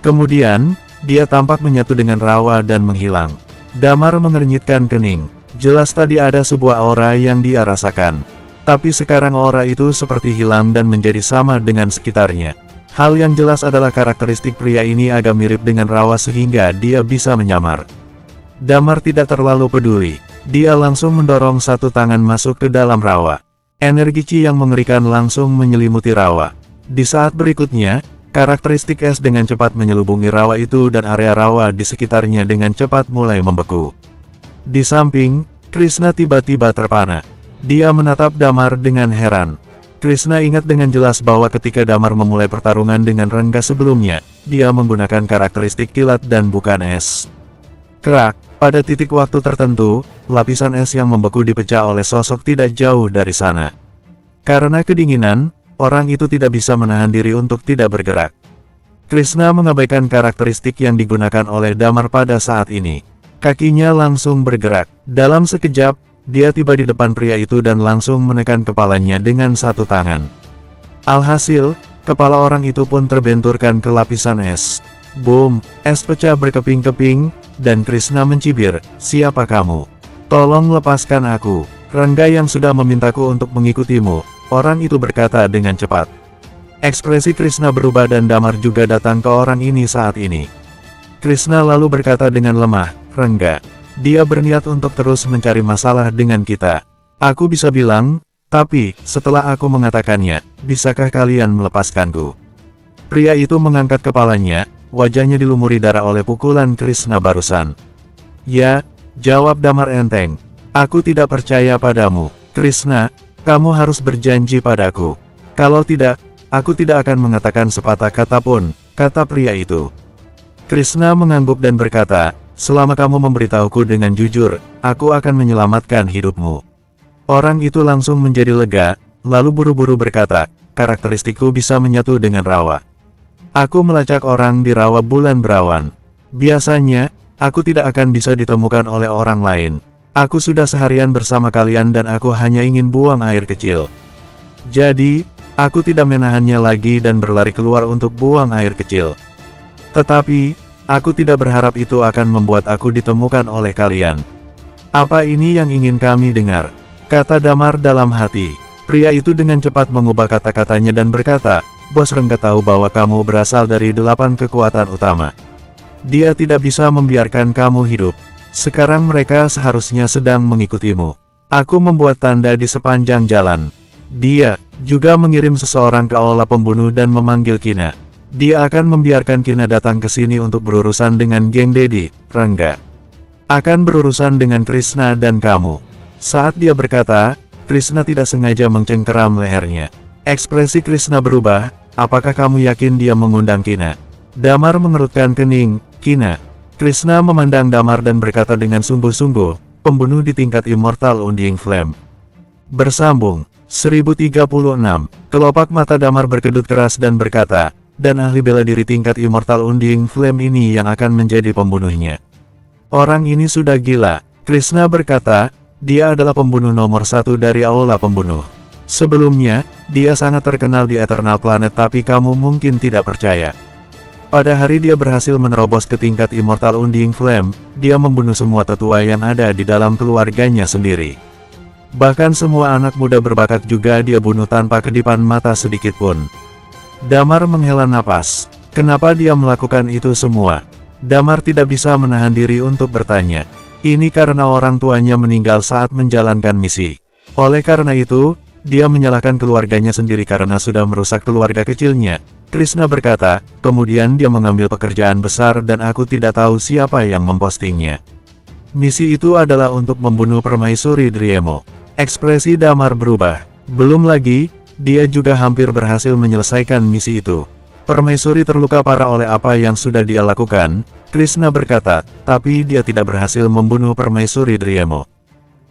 Kemudian, dia tampak menyatu dengan rawa dan menghilang. Damar mengernyitkan kening. Jelas tadi ada sebuah aura yang dia rasakan. Tapi sekarang aura itu seperti hilang dan menjadi sama dengan sekitarnya. Hal yang jelas adalah karakteristik pria ini agak mirip dengan rawa sehingga dia bisa menyamar. Damar tidak terlalu peduli. Dia langsung mendorong satu tangan masuk ke dalam rawa. Energi Chi yang mengerikan langsung menyelimuti rawa. Di saat berikutnya, karakteristik es dengan cepat menyelubungi rawa itu dan area rawa di sekitarnya dengan cepat mulai membeku. Di samping, Krishna tiba-tiba terpana. Dia menatap Damar dengan heran. Krishna ingat dengan jelas bahwa ketika Damar memulai pertarungan dengan Rengga sebelumnya, dia menggunakan karakteristik kilat dan bukan es. Kerak, pada titik waktu tertentu, lapisan es yang membeku dipecah oleh sosok tidak jauh dari sana. Karena kedinginan, orang itu tidak bisa menahan diri untuk tidak bergerak. Krishna mengabaikan karakteristik yang digunakan oleh Damar pada saat ini. Kakinya langsung bergerak. Dalam sekejap, dia tiba di depan pria itu dan langsung menekan kepalanya dengan satu tangan. Alhasil, kepala orang itu pun terbenturkan ke lapisan es. Boom, es pecah berkeping-keping, dan Krishna mencibir, "Siapa kamu? Tolong lepaskan aku." "Rengga yang sudah memintaku untuk mengikutimu," orang itu berkata dengan cepat. Ekspresi Krishna berubah dan Damar juga datang ke orang ini saat ini. Krishna lalu berkata dengan lemah, "Rengga, dia berniat untuk terus mencari masalah dengan kita. Aku bisa bilang, tapi setelah aku mengatakannya, bisakah kalian melepaskanku?" Pria itu mengangkat kepalanya, wajahnya dilumuri darah oleh pukulan Krishna barusan. "Ya," jawab Damar enteng. "Aku tidak percaya padamu. Krishna, kamu harus berjanji padaku. Kalau tidak, aku tidak akan mengatakan sepatah kata pun," kata pria itu. Krishna mengangguk dan berkata, "Selama kamu memberitahuku dengan jujur, aku akan menyelamatkan hidupmu." Orang itu langsung menjadi lega, lalu buru-buru berkata, "Karakteristikku bisa menyatu dengan rawa. Aku melacak orang di rawa bulan berawan. Biasanya, aku tidak akan bisa ditemukan oleh orang lain. Aku sudah seharian bersama kalian dan aku hanya ingin buang air kecil. Jadi, aku tidak menahannya lagi dan berlari keluar untuk buang air kecil. Tetapi, aku tidak berharap itu akan membuat aku ditemukan oleh kalian." "Apa ini yang ingin kami dengar?" kata Damar dalam hati. Pria itu dengan cepat mengubah kata-katanya dan berkata, "Bos Rengga tahu bahwa kamu berasal dari 8 kekuatan utama. Dia tidak bisa membiarkan kamu hidup. Sekarang mereka seharusnya sedang mengikutimu. Aku membuat tanda di sepanjang jalan. Dia juga mengirim seseorang ke aula pembunuh dan memanggil Kina. Dia akan membiarkan Kina datang ke sini untuk berurusan dengan geng Dedi. Rengga akan berurusan dengan Krishna dan kamu." Saat dia berkata, Krishna tidak sengaja mencengkeram lehernya. Ekspresi Krishna berubah. "Apakah kamu yakin dia mengundang Kina?" Damar mengerutkan kening. "Kina." Krishna memandang Damar dan berkata dengan sungguh-sungguh, "Pembunuh di tingkat Immortal Undying Flame." Bersambung. 1036. Kelopak mata Damar berkedut keras dan berkata, "Dan ahli bela diri tingkat Immortal Undying Flame ini yang akan menjadi pembunuhnya. Orang ini sudah gila." Krishna berkata, "Dia adalah pembunuh nomor 1 dari aula pembunuh. Sebelumnya, dia sangat terkenal di Eternal Planet tapi kamu mungkin tidak percaya. Pada hari dia berhasil menerobos ke tingkat Immortal Undying Flame, dia membunuh semua tetua yang ada di dalam keluarganya sendiri. Bahkan semua anak muda berbakat juga dia bunuh tanpa kedipan mata sedikitpun." Damar menghela napas. Kenapa dia melakukan itu semua? Damar tidak bisa menahan diri untuk bertanya. Ini karena orang tuanya meninggal saat menjalankan misi. Oleh karena itu, dia menyalahkan keluarganya sendiri karena sudah merusak keluarga kecilnya. Krishna berkata, "Kemudian dia mengambil pekerjaan besar dan aku tidak tahu siapa yang mempostingnya. Misi itu adalah untuk membunuh Permaisuri Driemo." Ekspresi Damar berubah. Belum lagi, dia juga hampir berhasil menyelesaikan misi itu. Permaisuri terluka parah oleh apa yang sudah dia lakukan. Krishna berkata, "Tapi dia tidak berhasil membunuh Permaisuri Driemo.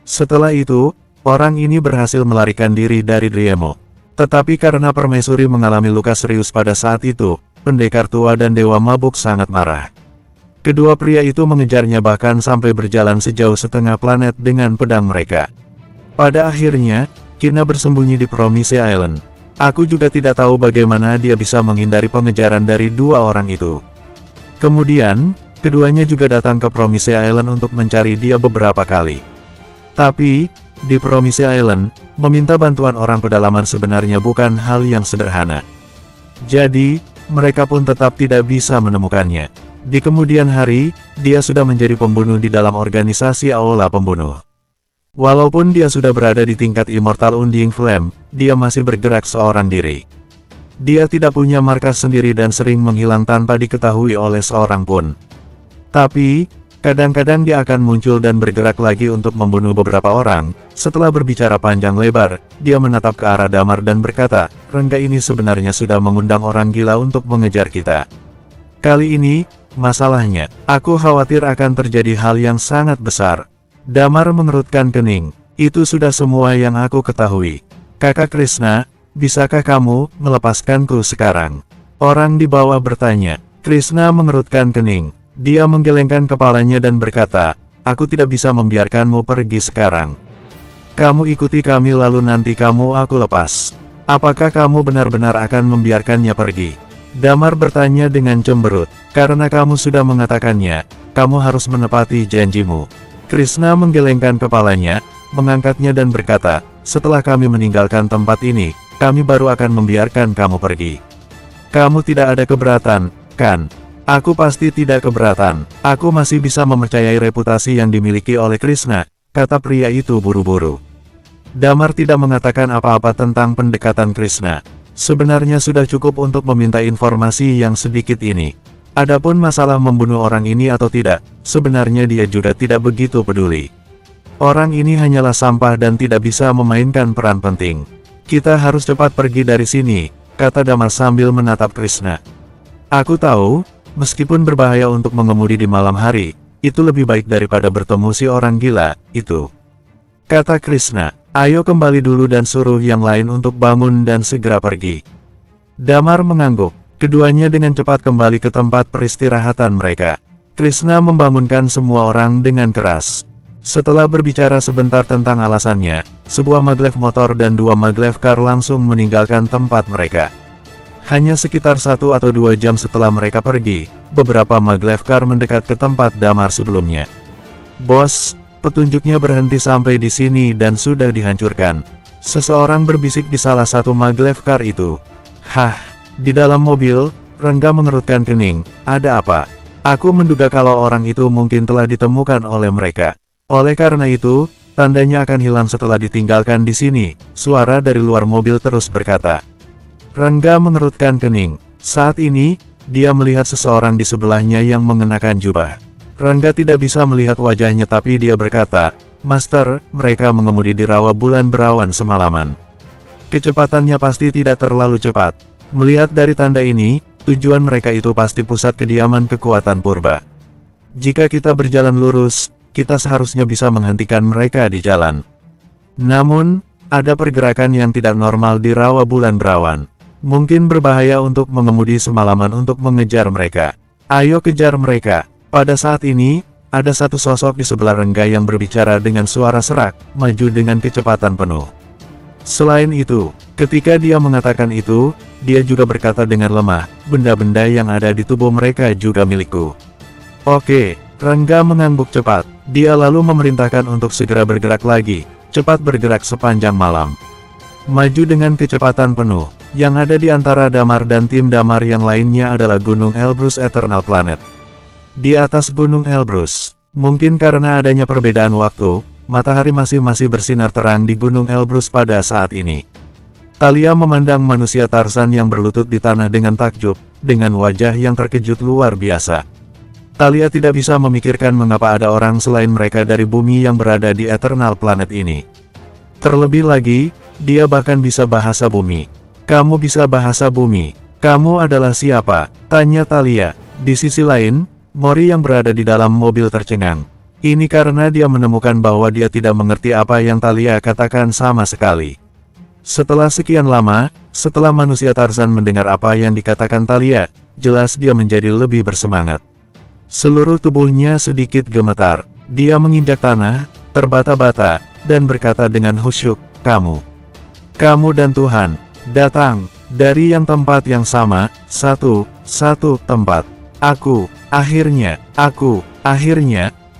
Setelah itu, orang ini berhasil melarikan diri dari Driemo. Tetapi karena Permaisuri mengalami luka serius pada saat itu, pendekar tua dan Dewa Mabuk sangat marah. Kedua pria itu mengejarnya bahkan sampai berjalan sejauh setengah planet dengan pedang mereka. Pada akhirnya, Kina bersembunyi di Promise Island. Aku juga tidak tahu bagaimana dia bisa menghindari pengejaran dari dua orang itu. Kemudian, keduanya juga datang ke Promise Island untuk mencari dia beberapa kali. Tapi, di Promise Island, meminta bantuan orang pedalaman sebenarnya bukan hal yang sederhana. Jadi, mereka pun tetap tidak bisa menemukannya. Di kemudian hari, dia sudah menjadi pembunuh di dalam organisasi Aula Pembunuh. Walaupun dia sudah berada di tingkat Immortal Undying Flame, dia masih bergerak seorang diri. Dia tidak punya markas sendiri dan sering menghilang tanpa diketahui oleh seorang pun. Tapi, Kadang-kadang dia akan muncul dan bergerak lagi untuk membunuh beberapa orang. Setelah berbicara panjang lebar, dia menatap ke arah Damar dan berkata, Rangga ini sebenarnya sudah mengundang orang gila untuk mengejar kita. Kali ini, masalahnya, aku khawatir akan terjadi hal yang sangat besar. Damar mengerutkan kening. Itu sudah semua yang aku ketahui. Kakak Krishna, bisakah kamu melepaskanku sekarang? Orang di bawah bertanya. Krishna mengerutkan kening. Dia menggelengkan kepalanya dan berkata, aku tidak bisa membiarkanmu pergi sekarang. Kamu ikuti kami lalu nanti aku lepas. Apakah kamu benar-benar akan membiarkannya pergi? Damar bertanya dengan cemberut. Karena kamu sudah mengatakannya, kamu harus menepati janjimu. Krishna menggelengkan kepalanya, mengangkatnya dan berkata, setelah kami meninggalkan tempat ini, kami baru akan membiarkan kamu pergi. Kamu tidak ada keberatan, kan? Aku pasti tidak keberatan. Aku masih bisa mempercayai reputasi yang dimiliki oleh Krishna, kata pria itu buru-buru. Damar tidak mengatakan apa-apa tentang pendekatan Krishna. Sebenarnya sudah cukup untuk meminta informasi yang sedikit ini. Adapun masalah membunuh orang ini atau tidak, sebenarnya dia juga tidak begitu peduli. Orang ini hanyalah sampah dan tidak bisa memainkan peran penting. Kita harus cepat pergi dari sini, kata Damar sambil menatap Krishna. Aku tahu, meskipun berbahaya untuk mengemudi di malam hari, itu lebih baik daripada bertemu si orang gila, itu. Kata Krishna, ayo kembali dulu dan suruh yang lain untuk bangun dan segera pergi. Damar mengangguk, keduanya dengan cepat kembali ke tempat peristirahatan mereka. Krishna membangunkan semua orang dengan keras. Setelah berbicara sebentar tentang alasannya, sebuah maglev motor dan 2 maglev car langsung meninggalkan tempat mereka. Hanya sekitar 1 atau 2 jam setelah mereka pergi, beberapa maglev car mendekat ke tempat Damar sebelumnya. Bos, petunjuknya berhenti sampai di sini dan sudah dihancurkan. Seseorang berbisik di salah satu maglev car itu. Hah, di dalam mobil, Rangga mengerutkan kening. Ada apa? Aku menduga kalau orang itu mungkin telah ditemukan oleh mereka. Oleh karena itu, tandanya akan hilang setelah ditinggalkan di sini, suara dari luar mobil terus berkata. Rangga mengerutkan kening. Saat ini, dia melihat seseorang di sebelahnya yang mengenakan jubah. Rangga tidak bisa melihat wajahnya tapi dia berkata, Master, mereka mengemudi di rawa bulan berawan semalaman. Kecepatannya pasti tidak terlalu cepat. Melihat dari tanda ini, tujuan mereka itu pasti pusat kediaman kekuatan purba. Jika kita berjalan lurus, kita seharusnya bisa menghentikan mereka di jalan. Namun, ada pergerakan yang tidak normal di rawa bulan berawan. Mungkin berbahaya untuk mengemudi semalaman untuk mengejar mereka. Ayo kejar mereka. Pada saat ini, ada satu sosok di sebelah Rangga yang berbicara dengan suara serak, maju dengan kecepatan penuh. Selain itu, ketika dia mengatakan itu, dia juga berkata dengan lemah, benda-benda yang ada di tubuh mereka juga milikku. Oke, Rangga mengangguk cepat. Dia lalu memerintahkan untuk segera bergerak lagi, cepat bergerak sepanjang malam. Maju dengan kecepatan penuh. Yang ada di antara Damar dan tim Damar yang lainnya adalah Gunung Elbrus Eternal Planet. Di atas Gunung Elbrus, mungkin karena adanya perbedaan waktu, matahari masih bersinar terang di Gunung Elbrus pada saat ini. Thalia memandang manusia Tarzan yang berlutut di tanah dengan takjub, dengan wajah yang terkejut luar biasa. Thalia tidak bisa memikirkan mengapa ada orang selain mereka dari bumi yang berada di Eternal Planet ini. Terlebih lagi, dia bahkan bisa bahasa bumi. Kamu bisa bahasa bumi. Kamu adalah siapa? Tanya Thalia. Di sisi lain, Mori yang berada di dalam mobil tercengang. Ini karena dia menemukan bahwa dia tidak mengerti apa yang Thalia katakan sama sekali. Setelah sekian lama, setelah manusia Tarzan mendengar apa yang dikatakan Thalia, jelas dia menjadi lebih bersemangat. Seluruh tubuhnya sedikit gemetar. Dia menginjak tanah, terbata-bata, dan berkata dengan khusyuk, Kamu dan Tuhan, datang, dari yang tempat yang sama, satu tempat. Akhirnya,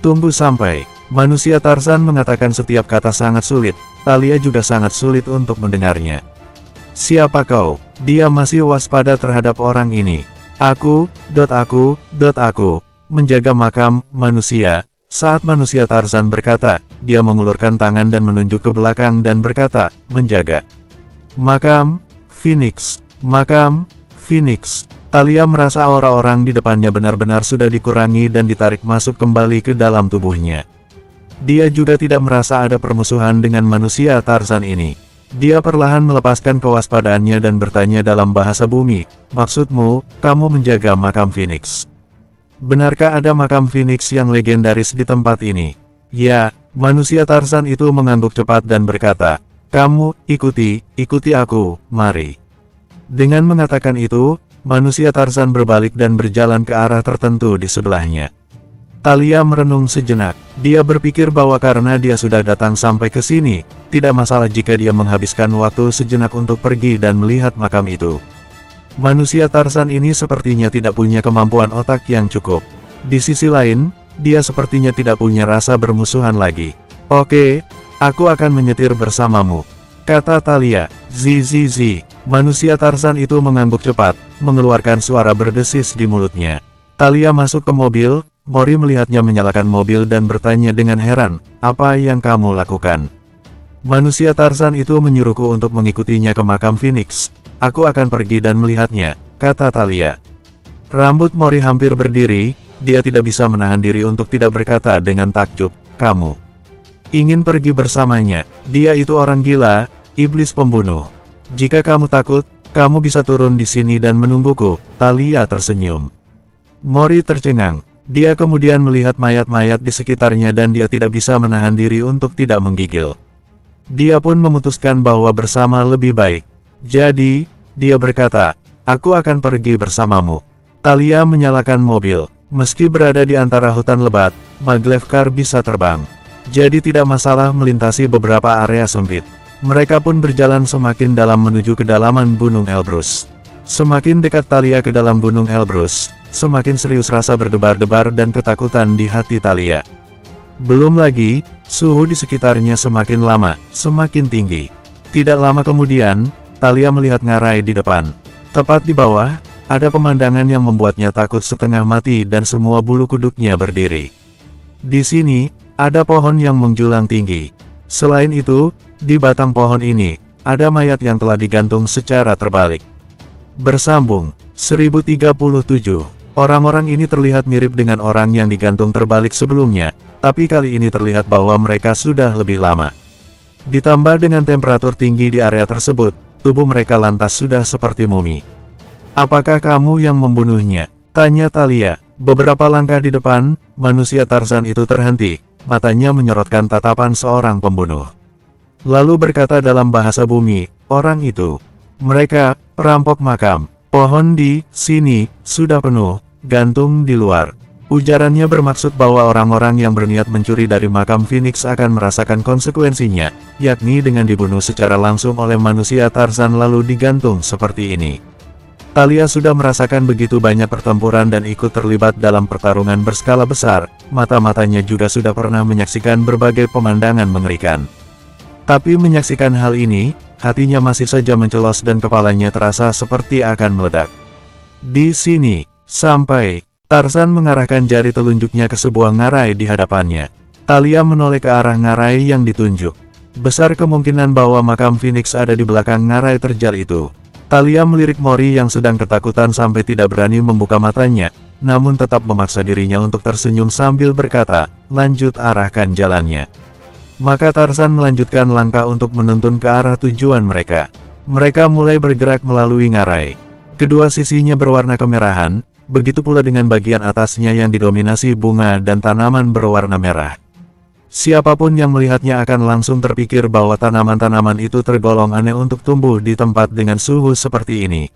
tunggu sampai. Manusia Tarzan mengatakan setiap kata sangat sulit, Thalia juga sangat sulit untuk mendengarnya. Siapa kau? Dia masih waspada terhadap orang ini. Aku, menjaga makam, manusia. Saat manusia Tarzan berkata, dia mengulurkan tangan dan menunjuk ke belakang dan berkata, menjaga. Makam, Phoenix. Thalia merasa aura orang di depannya benar-benar sudah dikurangi dan ditarik masuk kembali ke dalam tubuhnya. Dia juga tidak merasa ada permusuhan dengan manusia Tarzan ini. Dia perlahan melepaskan kewaspadaannya dan bertanya dalam bahasa bumi, "Maksudmu, kamu menjaga makam Phoenix? Benarkah ada makam Phoenix yang legendaris di tempat ini?" "Ya," manusia Tarzan itu mengangguk cepat dan berkata, "Kamu, ikuti aku, mari." Dengan mengatakan itu, manusia Tarzan berbalik dan berjalan ke arah tertentu di sebelahnya. Thalia merenung sejenak. Dia berpikir bahwa karena dia sudah datang sampai ke sini, tidak masalah jika dia menghabiskan waktu sejenak untuk pergi dan melihat makam itu. Manusia Tarzan ini sepertinya tidak punya kemampuan otak yang cukup. Di sisi lain, dia sepertinya tidak punya rasa bermusuhan lagi. "Oke, aku akan menyetir bersamamu," kata Thalia. Zizizi. Manusia Tarzan itu mengangguk cepat, mengeluarkan suara berdesis di mulutnya. Thalia masuk ke mobil. Mori melihatnya menyalakan mobil dan bertanya dengan heran, "Apa yang kamu lakukan?" Manusia Tarzan itu menyuruhku untuk mengikutinya ke makam Phoenix. "Aku akan pergi dan melihatnya," kata Thalia. Rambut Mori hampir berdiri, dia tidak bisa menahan diri untuk tidak berkata dengan takjub, "Kamu ingin pergi bersamanya? Dia itu orang gila, iblis pembunuh. Jika kamu takut, kamu bisa turun di sini dan menungguku." Thalia tersenyum. Mori tercengang. Dia kemudian melihat mayat-mayat di sekitarnya dan dia tidak bisa menahan diri untuk tidak menggigil. Dia pun memutuskan bahwa bersama lebih baik. Jadi, dia berkata, "Aku akan pergi bersamamu." Thalia menyalakan mobil. Meski berada di antara hutan lebat, maglev car bisa terbang. Jadi tidak masalah melintasi beberapa area sempit. Mereka pun berjalan semakin dalam menuju kedalaman Gunung Elbrus. Semakin dekat Thalia ke dalam Gunung Elbrus, semakin serius rasa berdebar-debar dan ketakutan di hati Thalia. Belum lagi, suhu di sekitarnya semakin lama, semakin tinggi. Tidak lama kemudian, Thalia melihat ngarai di depan. Tepat di bawah, ada pemandangan yang membuatnya takut setengah mati dan semua bulu kuduknya berdiri. Di sini, ada pohon yang menjulang tinggi. Selain itu, di batang pohon ini, ada mayat yang telah digantung secara terbalik. Bersambung, 1037. Orang-orang ini terlihat mirip dengan orang yang digantung terbalik sebelumnya, tapi kali ini terlihat bahwa mereka sudah lebih lama. Ditambah dengan temperatur tinggi di area tersebut, tubuh mereka lantas sudah seperti mumi. "Apakah kamu yang membunuhnya?" tanya Thalia. Beberapa langkah di depan, manusia Tarzan itu terhenti, matanya menyorotkan tatapan seorang pembunuh. Lalu berkata dalam bahasa bumi, "Orang itu, mereka, perampok makam. Pohon di sini sudah penuh, gantung di luar." Ujarannya bermaksud bahwa orang-orang yang berniat mencuri dari makam Phoenix akan merasakan konsekuensinya, yakni dengan dibunuh secara langsung oleh manusia Tarzan lalu digantung seperti ini. Thalia sudah merasakan begitu banyak pertempuran dan ikut terlibat dalam pertarungan berskala besar, mata-matanya juga sudah pernah menyaksikan berbagai pemandangan mengerikan. Tapi menyaksikan hal ini, hatinya masih saja mencelos dan kepalanya terasa seperti akan meledak. Di sini, sampai, Tarzan mengarahkan jari telunjuknya ke sebuah ngarai di hadapannya. Thalia menoleh ke arah ngarai yang ditunjuk. Besar kemungkinan bahwa makam Phoenix ada di belakang ngarai terjal itu. Thalia melirik Mori yang sedang ketakutan sampai tidak berani membuka matanya, namun tetap memaksa dirinya untuk tersenyum sambil berkata, "Lanjut arahkan jalannya." Maka Tarzan melanjutkan langkah untuk menuntun ke arah tujuan mereka. Mereka mulai bergerak melalui ngarai. Kedua sisinya berwarna kemerahan, begitu pula dengan bagian atasnya yang didominasi bunga dan tanaman berwarna merah. Siapapun yang melihatnya akan langsung terpikir bahwa tanaman-tanaman itu tergolong aneh untuk tumbuh di tempat dengan suhu seperti ini.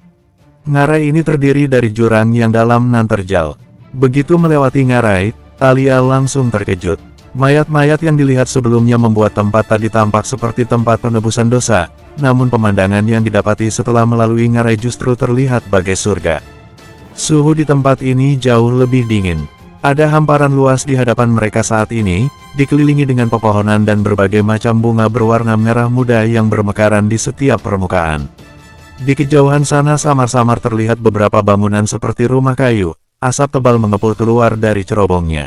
Ngarai ini terdiri dari jurang yang dalam nan terjal. Begitu melewati ngarai, Thalia langsung terkejut. Mayat-mayat yang dilihat sebelumnya membuat tempat tadi tampak seperti tempat penebusan dosa, namun pemandangan yang didapati setelah melalui ngarai justru terlihat bagai surga. Suhu di tempat ini jauh lebih dingin. Ada hamparan luas di hadapan mereka saat ini, dikelilingi dengan pepohonan dan berbagai macam bunga berwarna merah muda yang bermekaran di setiap permukaan. Di kejauhan sana samar-samar terlihat beberapa bangunan seperti rumah kayu, asap tebal mengepul keluar dari cerobongnya.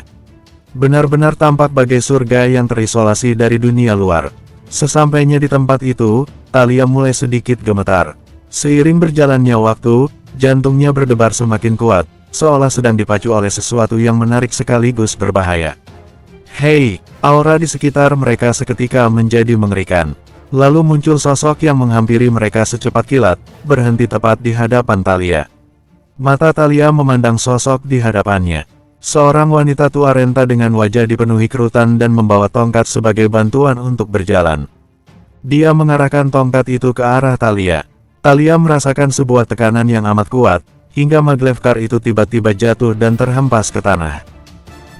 Benar-benar tampak bagai surga yang terisolasi dari dunia luar. Sesampainya di tempat itu, Thalia mulai sedikit gemetar. Seiring berjalannya waktu, Jantungnya berdebar semakin kuat, seolah sedang dipacu oleh sesuatu yang menarik sekaligus berbahaya. Hei, aura di sekitar mereka seketika menjadi mengerikan. Lalu muncul sosok yang menghampiri mereka secepat kilat, berhenti tepat di hadapan Thalia. Mata Thalia memandang sosok di hadapannya. Seorang wanita tua renta dengan wajah dipenuhi kerutan dan membawa tongkat sebagai bantuan untuk berjalan. Dia mengarahkan tongkat itu ke arah Thalia. Thalia merasakan sebuah tekanan yang amat kuat, hingga Maglevkar itu tiba-tiba jatuh dan terhempas ke tanah.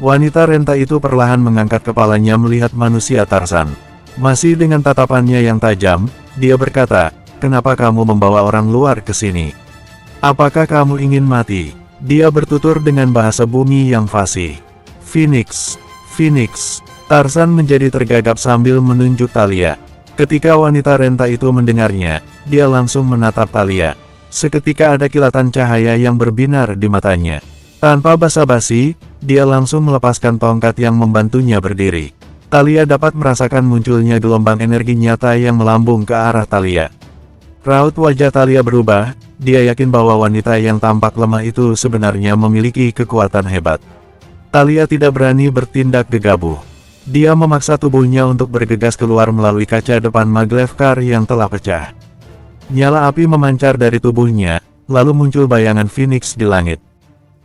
Wanita renta itu perlahan mengangkat kepalanya melihat manusia Tarzan. Masih dengan tatapannya yang tajam, dia berkata, "Kenapa kamu membawa orang luar ke sini? Apakah kamu ingin mati?" Dia bertutur dengan bahasa bumi yang fasih. "Phoenix, Phoenix." Tarzan menjadi tergagap sambil menunjuk Thalia. Ketika wanita renta itu mendengarnya, dia langsung menatap Thalia. Seketika ada kilatan cahaya yang berbinar di matanya. Tanpa basa-basi, dia langsung melepaskan tongkat yang membantunya berdiri. Thalia dapat merasakan munculnya gelombang energi nyata yang melambung ke arah Thalia. Raut wajah Thalia berubah, dia yakin bahwa wanita yang tampak lemah itu sebenarnya memiliki kekuatan hebat. Thalia tidak berani bertindak gegabah. Dia memaksa tubuhnya untuk bergegas keluar melalui kaca depan Maglevkar yang telah pecah. Nyala api memancar dari tubuhnya, lalu muncul bayangan Phoenix di langit.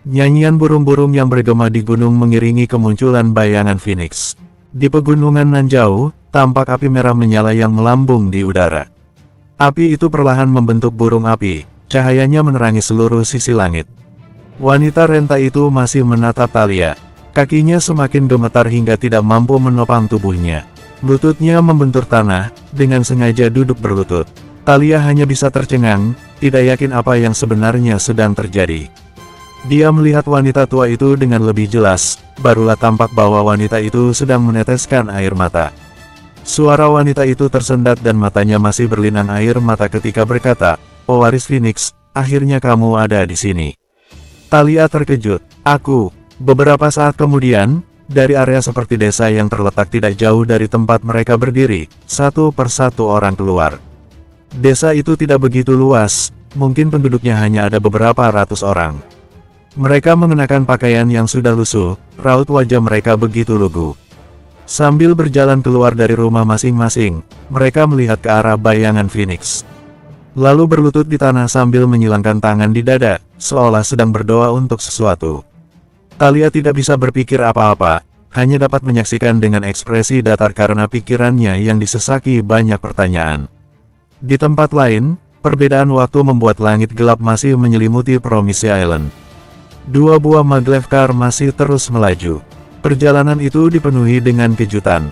Nyanyian burung-burung yang bergema di gunung mengiringi kemunculan bayangan Phoenix. Di pegunungan nan jauh, tampak api merah menyala yang melambung di udara. Api itu perlahan membentuk burung api, cahayanya menerangi seluruh sisi langit. Wanita renta itu masih menatap Thalia. Kakinya semakin gemetar hingga tidak mampu menopang tubuhnya. Lututnya membentur tanah, dengan sengaja duduk berlutut. Thalia hanya bisa tercengang, tidak yakin apa yang sebenarnya sedang terjadi. Dia melihat wanita tua itu dengan lebih jelas, barulah tampak bahwa wanita itu sedang meneteskan air mata. Suara wanita itu tersendat dan matanya masih berlinang air mata ketika berkata, "Pewaris Phoenix, akhirnya kamu ada di sini." Thalia terkejut. "Aku." Beberapa saat kemudian, dari area seperti desa yang terletak tidak jauh dari tempat mereka berdiri, satu persatu orang keluar. Desa itu tidak begitu luas, mungkin penduduknya hanya ada beberapa ratus orang. Mereka mengenakan pakaian yang sudah lusuh, raut wajah mereka begitu lugu. Sambil berjalan keluar dari rumah masing-masing, mereka melihat ke arah bayangan Phoenix. Lalu berlutut di tanah sambil menyilangkan tangan di dada, seolah sedang berdoa untuk sesuatu. Thalia tidak bisa berpikir apa-apa, hanya dapat menyaksikan dengan ekspresi datar karena pikirannya yang disesaki banyak pertanyaan. Di tempat lain, perbedaan waktu membuat langit gelap masih menyelimuti Promise Island. Dua buah Maglevkar masih terus melaju. Perjalanan itu dipenuhi dengan kejutan.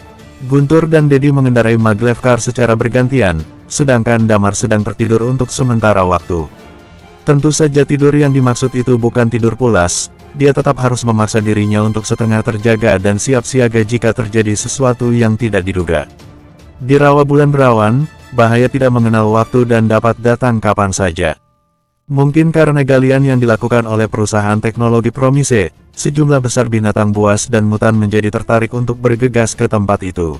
Guntur dan Dedi mengendarai Maglevkar secara bergantian, sedangkan Damar sedang tertidur untuk sementara waktu. Tentu saja tidur yang dimaksud itu bukan tidur pulas. Dia tetap harus memaksa dirinya untuk setengah terjaga dan siap siaga jika terjadi sesuatu yang tidak diduga. Di rawa bulan berawan, bahaya tidak mengenal waktu dan dapat datang kapan saja. Mungkin karena galian yang dilakukan oleh perusahaan teknologi Promise, sejumlah besar binatang buas dan mutan menjadi tertarik untuk bergegas ke tempat itu.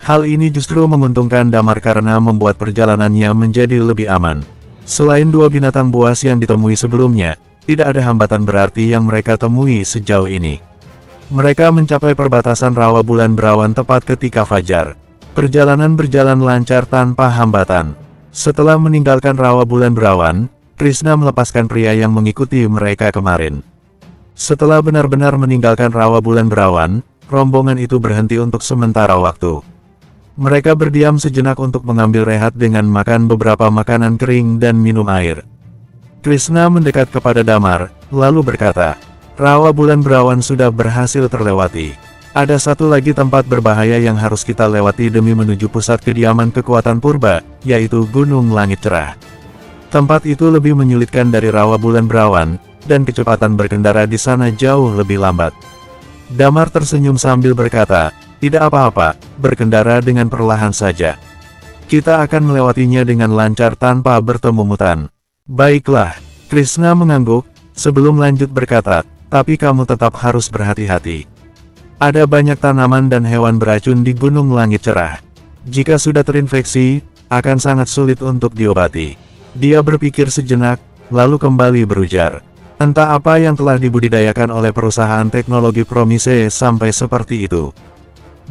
Hal ini justru menguntungkan Damar karena membuat perjalanannya menjadi lebih aman. Selain dua binatang buas yang ditemui sebelumnya, tidak ada hambatan berarti yang mereka temui sejauh ini. Mereka mencapai perbatasan rawa bulan berawan tepat ketika fajar. Perjalanan berjalan lancar tanpa hambatan. Setelah meninggalkan rawa bulan berawan, Krishna melepaskan pria yang mengikuti mereka kemarin. Setelah benar-benar meninggalkan rawa bulan berawan, rombongan itu berhenti untuk sementara waktu. Mereka berdiam sejenak untuk mengambil rehat dengan makan beberapa makanan kering dan minum air. Krishna mendekat kepada Damar, lalu berkata, "Rawa bulan berawan sudah berhasil terlewati. Ada satu lagi tempat berbahaya yang harus kita lewati demi menuju pusat kediaman kekuatan purba, yaitu Gunung Langit Cerah. Tempat itu lebih menyulitkan dari rawa bulan berawan, dan kecepatan berkendara di sana jauh lebih lambat." Damar tersenyum sambil berkata, "Tidak apa-apa, berkendara dengan perlahan saja. Kita akan melewatinya dengan lancar tanpa bertemu mutan." "Baiklah," Krishna mengangguk, sebelum lanjut berkata, "tapi kamu tetap harus berhati-hati. Ada banyak tanaman dan hewan beracun di Gunung Langit Cerah. Jika sudah terinfeksi, akan sangat sulit untuk diobati." Dia berpikir sejenak, lalu kembali berujar. Entah apa yang telah dibudidayakan oleh perusahaan teknologi Promise sampai seperti itu.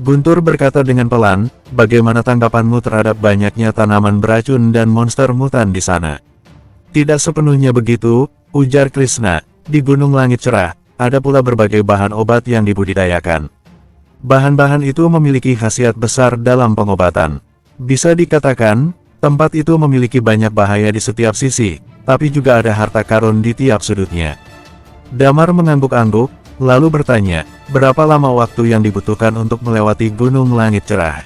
Guntur berkata dengan pelan, bagaimana tanggapanmu terhadap banyaknya tanaman beracun dan monster mutan di sana? Tidak sepenuhnya begitu, ujar Krishna. Di Gunung Langit Cerah, ada pula berbagai bahan obat yang dibudidayakan. Bahan-bahan itu memiliki khasiat besar dalam pengobatan. Bisa dikatakan, tempat itu memiliki banyak bahaya di setiap sisi, tapi juga ada harta karun di tiap sudutnya. Damar mengangguk-angguk, lalu bertanya, berapa lama waktu yang dibutuhkan untuk melewati Gunung Langit Cerah?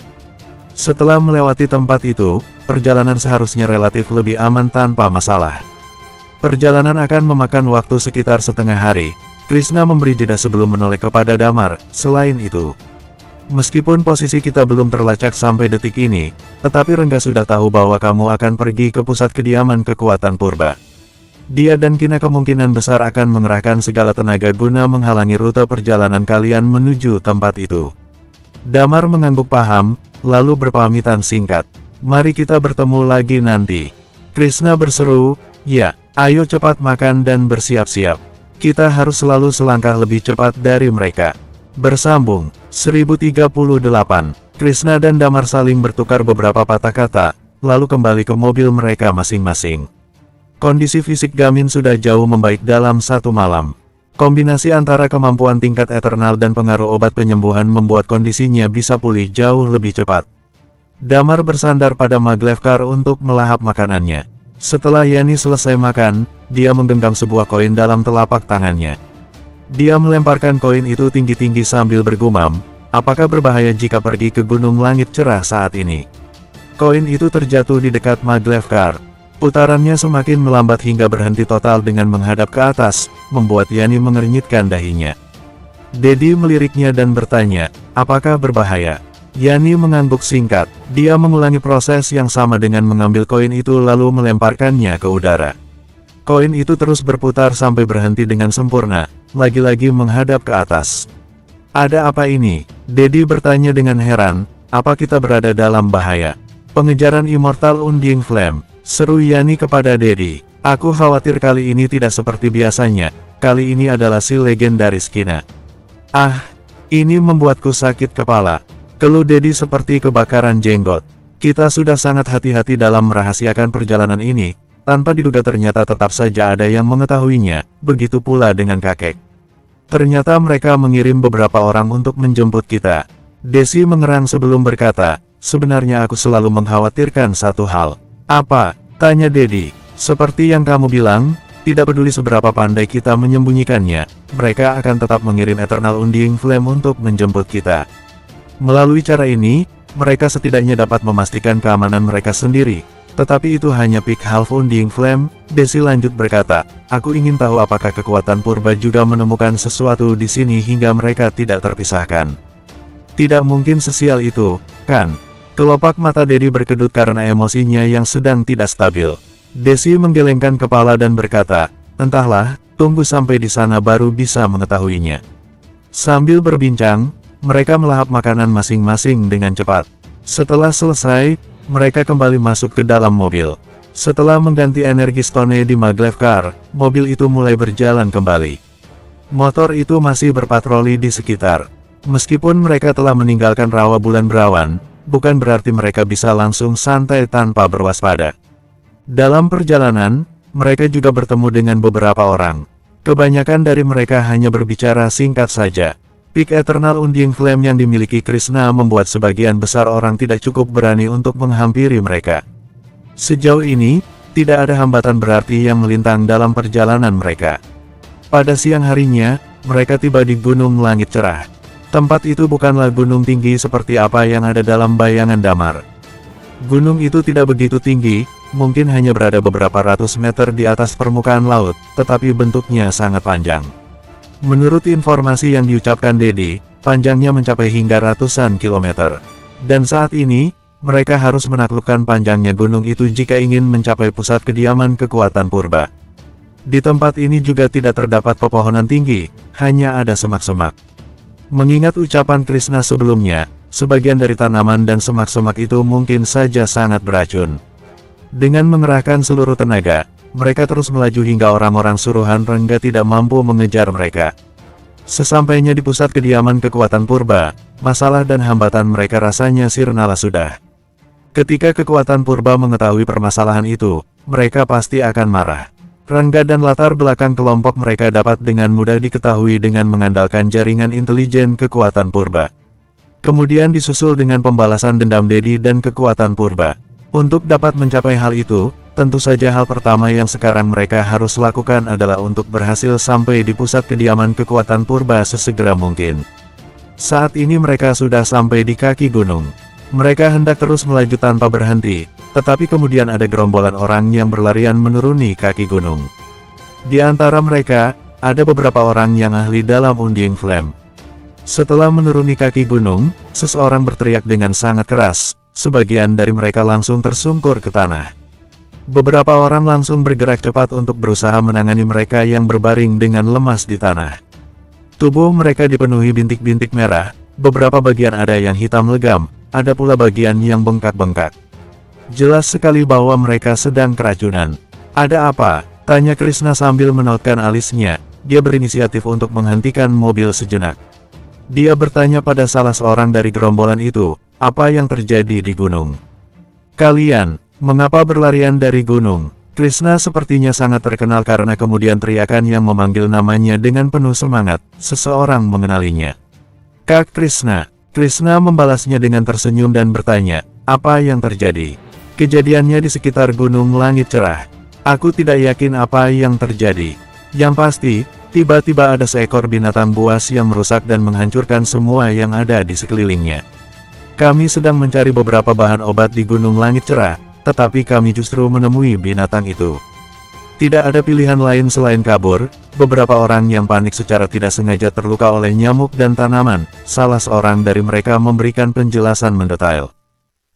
Setelah melewati tempat itu, perjalanan seharusnya relatif lebih aman tanpa masalah. Perjalanan akan memakan waktu sekitar setengah hari. Krishna memberi jeda sebelum menoleh kepada Damar. Selain itu, meskipun posisi kita belum terlacak sampai detik ini, tetapi Rengga sudah tahu bahwa kamu akan pergi ke pusat kediaman kekuatan purba. Dia dan Kina kemungkinan besar akan mengerahkan segala tenaga guna menghalangi rute perjalanan kalian menuju tempat itu. Damar mengangguk paham, lalu berpamitan singkat. Mari kita bertemu lagi nanti. Krishna berseru, ya, ayo cepat makan dan bersiap-siap. Kita harus selalu selangkah lebih cepat dari mereka. Bersambung, 1038, Krishna dan Damar saling bertukar beberapa patah kata, lalu kembali ke mobil mereka masing-masing. Kondisi fisik Gamin sudah jauh membaik dalam satu malam. Kombinasi antara kemampuan tingkat eternal dan pengaruh obat penyembuhan membuat kondisinya bisa pulih jauh lebih cepat. Damar bersandar pada Maglevkar untuk melahap makanannya. Setelah Yani selesai makan, dia menggenggam sebuah koin dalam telapak tangannya. Dia melemparkan koin itu tinggi-tinggi sambil bergumam, apakah berbahaya jika pergi ke Gunung Langit Cerah saat ini? Koin itu terjatuh di dekat Maglevkar. Putarannya semakin melambat hingga berhenti total dengan menghadap ke atas, membuat Yani mengernyitkan dahinya. Dedi meliriknya dan bertanya, apakah berbahaya? Yani mengangguk singkat. Dia mengulangi proses yang sama dengan mengambil koin itu lalu melemparkannya ke udara. Koin itu terus berputar sampai berhenti dengan sempurna, lagi-lagi menghadap ke atas. Ada apa ini? Dedi bertanya dengan heran, apa kita berada dalam bahaya? Pengejaran Immortal Undying Flame, seru Yani kepada Dedi. Aku khawatir kali ini tidak seperti biasanya, kali ini adalah si legendaris Kina. Ah, ini membuatku sakit kepala. Keluh Dedi seperti kebakaran jenggot. Kita sudah sangat hati-hati dalam merahasiakan perjalanan ini, tanpa diduga ternyata tetap saja ada yang mengetahuinya, begitu pula dengan kakek. Ternyata mereka mengirim beberapa orang untuk menjemput kita. Desi mengerang sebelum berkata, sebenarnya aku selalu mengkhawatirkan satu hal. Apa? Tanya Dedi. Seperti yang kamu bilang, tidak peduli seberapa pandai kita menyembunyikannya, mereka akan tetap mengirim Eternal Undying Flame untuk menjemput kita. Melalui cara ini, mereka setidaknya dapat memastikan keamanan mereka sendiri. Tetapi itu hanya Peak Half Undying Flame, Desi lanjut berkata, aku ingin tahu apakah kekuatan purba juga menemukan sesuatu di sini hingga mereka tidak terpisahkan. Tidak mungkin sesial itu, kan? Kelopak mata Dedi berkedut karena emosinya yang sedang tidak stabil. Desi menggelengkan kepala dan berkata, entahlah, tunggu sampai di sana baru bisa mengetahuinya. Sambil berbincang, mereka melahap makanan masing-masing dengan cepat. Setelah selesai, mereka kembali masuk ke dalam mobil. Setelah mengganti energi stone di Maglevkar, mobil itu mulai berjalan kembali. Motor itu masih berpatroli di sekitar. Meskipun mereka telah meninggalkan rawa bulan berawan, bukan berarti mereka bisa langsung santai tanpa berwaspada. Dalam perjalanan, mereka juga bertemu dengan beberapa orang. Kebanyakan dari mereka hanya berbicara singkat saja. Peak Eternal Undying Flame yang dimiliki Krishna membuat sebagian besar orang tidak cukup berani untuk menghampiri mereka. Sejauh ini, tidak ada hambatan berarti yang melintang dalam perjalanan mereka. Pada siang harinya, mereka tiba di Gunung Langit Cerah. Tempat itu bukanlah gunung tinggi seperti apa yang ada dalam bayangan Damar. Gunung itu tidak begitu tinggi, mungkin hanya berada beberapa ratus meter di atas permukaan laut, tetapi bentuknya sangat panjang. Menurut informasi yang diucapkan Dedi, panjangnya mencapai hingga ratusan kilometer. Dan saat ini, mereka harus menaklukkan panjangnya gunung itu jika ingin mencapai pusat kediaman kekuatan purba. Di tempat ini juga tidak terdapat pepohonan tinggi, hanya ada semak-semak. Mengingat ucapan Krishna sebelumnya, sebagian dari tanaman dan semak-semak itu mungkin saja sangat beracun. Dengan mengerahkan seluruh tenaga, mereka terus melaju hingga orang-orang suruhan Rengga tidak mampu mengejar mereka. Sesampainya di pusat kediaman kekuatan purba, masalah dan hambatan mereka rasanya sirnalah sudah. Ketika kekuatan purba mengetahui permasalahan itu, mereka pasti akan marah. Rengga dan latar belakang kelompok mereka dapat dengan mudah diketahui dengan mengandalkan jaringan intelijen kekuatan purba. Kemudian disusul dengan pembalasan dendam Dedi dan kekuatan purba. Untuk dapat mencapai hal itu, tentu saja hal pertama yang sekarang mereka harus lakukan adalah untuk berhasil sampai di pusat kediaman kekuatan purba sesegera mungkin. Saat ini mereka sudah sampai di kaki gunung. Mereka hendak terus melaju tanpa berhenti. Tetapi kemudian ada gerombolan orang yang berlarian menuruni kaki gunung. Di antara mereka, ada beberapa orang yang ahli dalam Undying Flame. Setelah menuruni kaki gunung, seseorang berteriak dengan sangat keras, sebagian dari mereka langsung tersungkur ke tanah. Beberapa orang langsung bergerak cepat untuk berusaha menangani mereka yang berbaring dengan lemas di tanah. Tubuh mereka dipenuhi bintik-bintik merah, beberapa bagian ada yang hitam legam, ada pula bagian yang bengkak-bengkak. Jelas sekali bahwa mereka sedang keracunan. "Ada apa?" tanya Krishna sambil menautkan alisnya. Dia berinisiatif untuk menghentikan mobil sejenak. Dia bertanya pada salah seorang dari gerombolan itu, "Apa yang terjadi di gunung? Kalian, mengapa berlarian dari gunung?" Krishna sepertinya sangat terkenal karena kemudian teriakan yang memanggil namanya dengan penuh semangat. Seseorang mengenalinya. "Kak Krishna." Krishna membalasnya dengan tersenyum dan bertanya, "Apa yang terjadi?" "Kejadiannya di sekitar Gunung Langit Cerah. Aku tidak yakin apa yang terjadi. Yang pasti, tiba-tiba ada seekor binatang buas yang merusak dan menghancurkan semua yang ada di sekelilingnya. Kami sedang mencari beberapa bahan obat di Gunung Langit Cerah, tetapi kami justru menemui binatang itu. Tidak ada pilihan lain selain kabur." Beberapa orang yang panik secara tidak sengaja terluka oleh nyamuk dan tanaman. Salah seorang dari mereka memberikan penjelasan mendetail.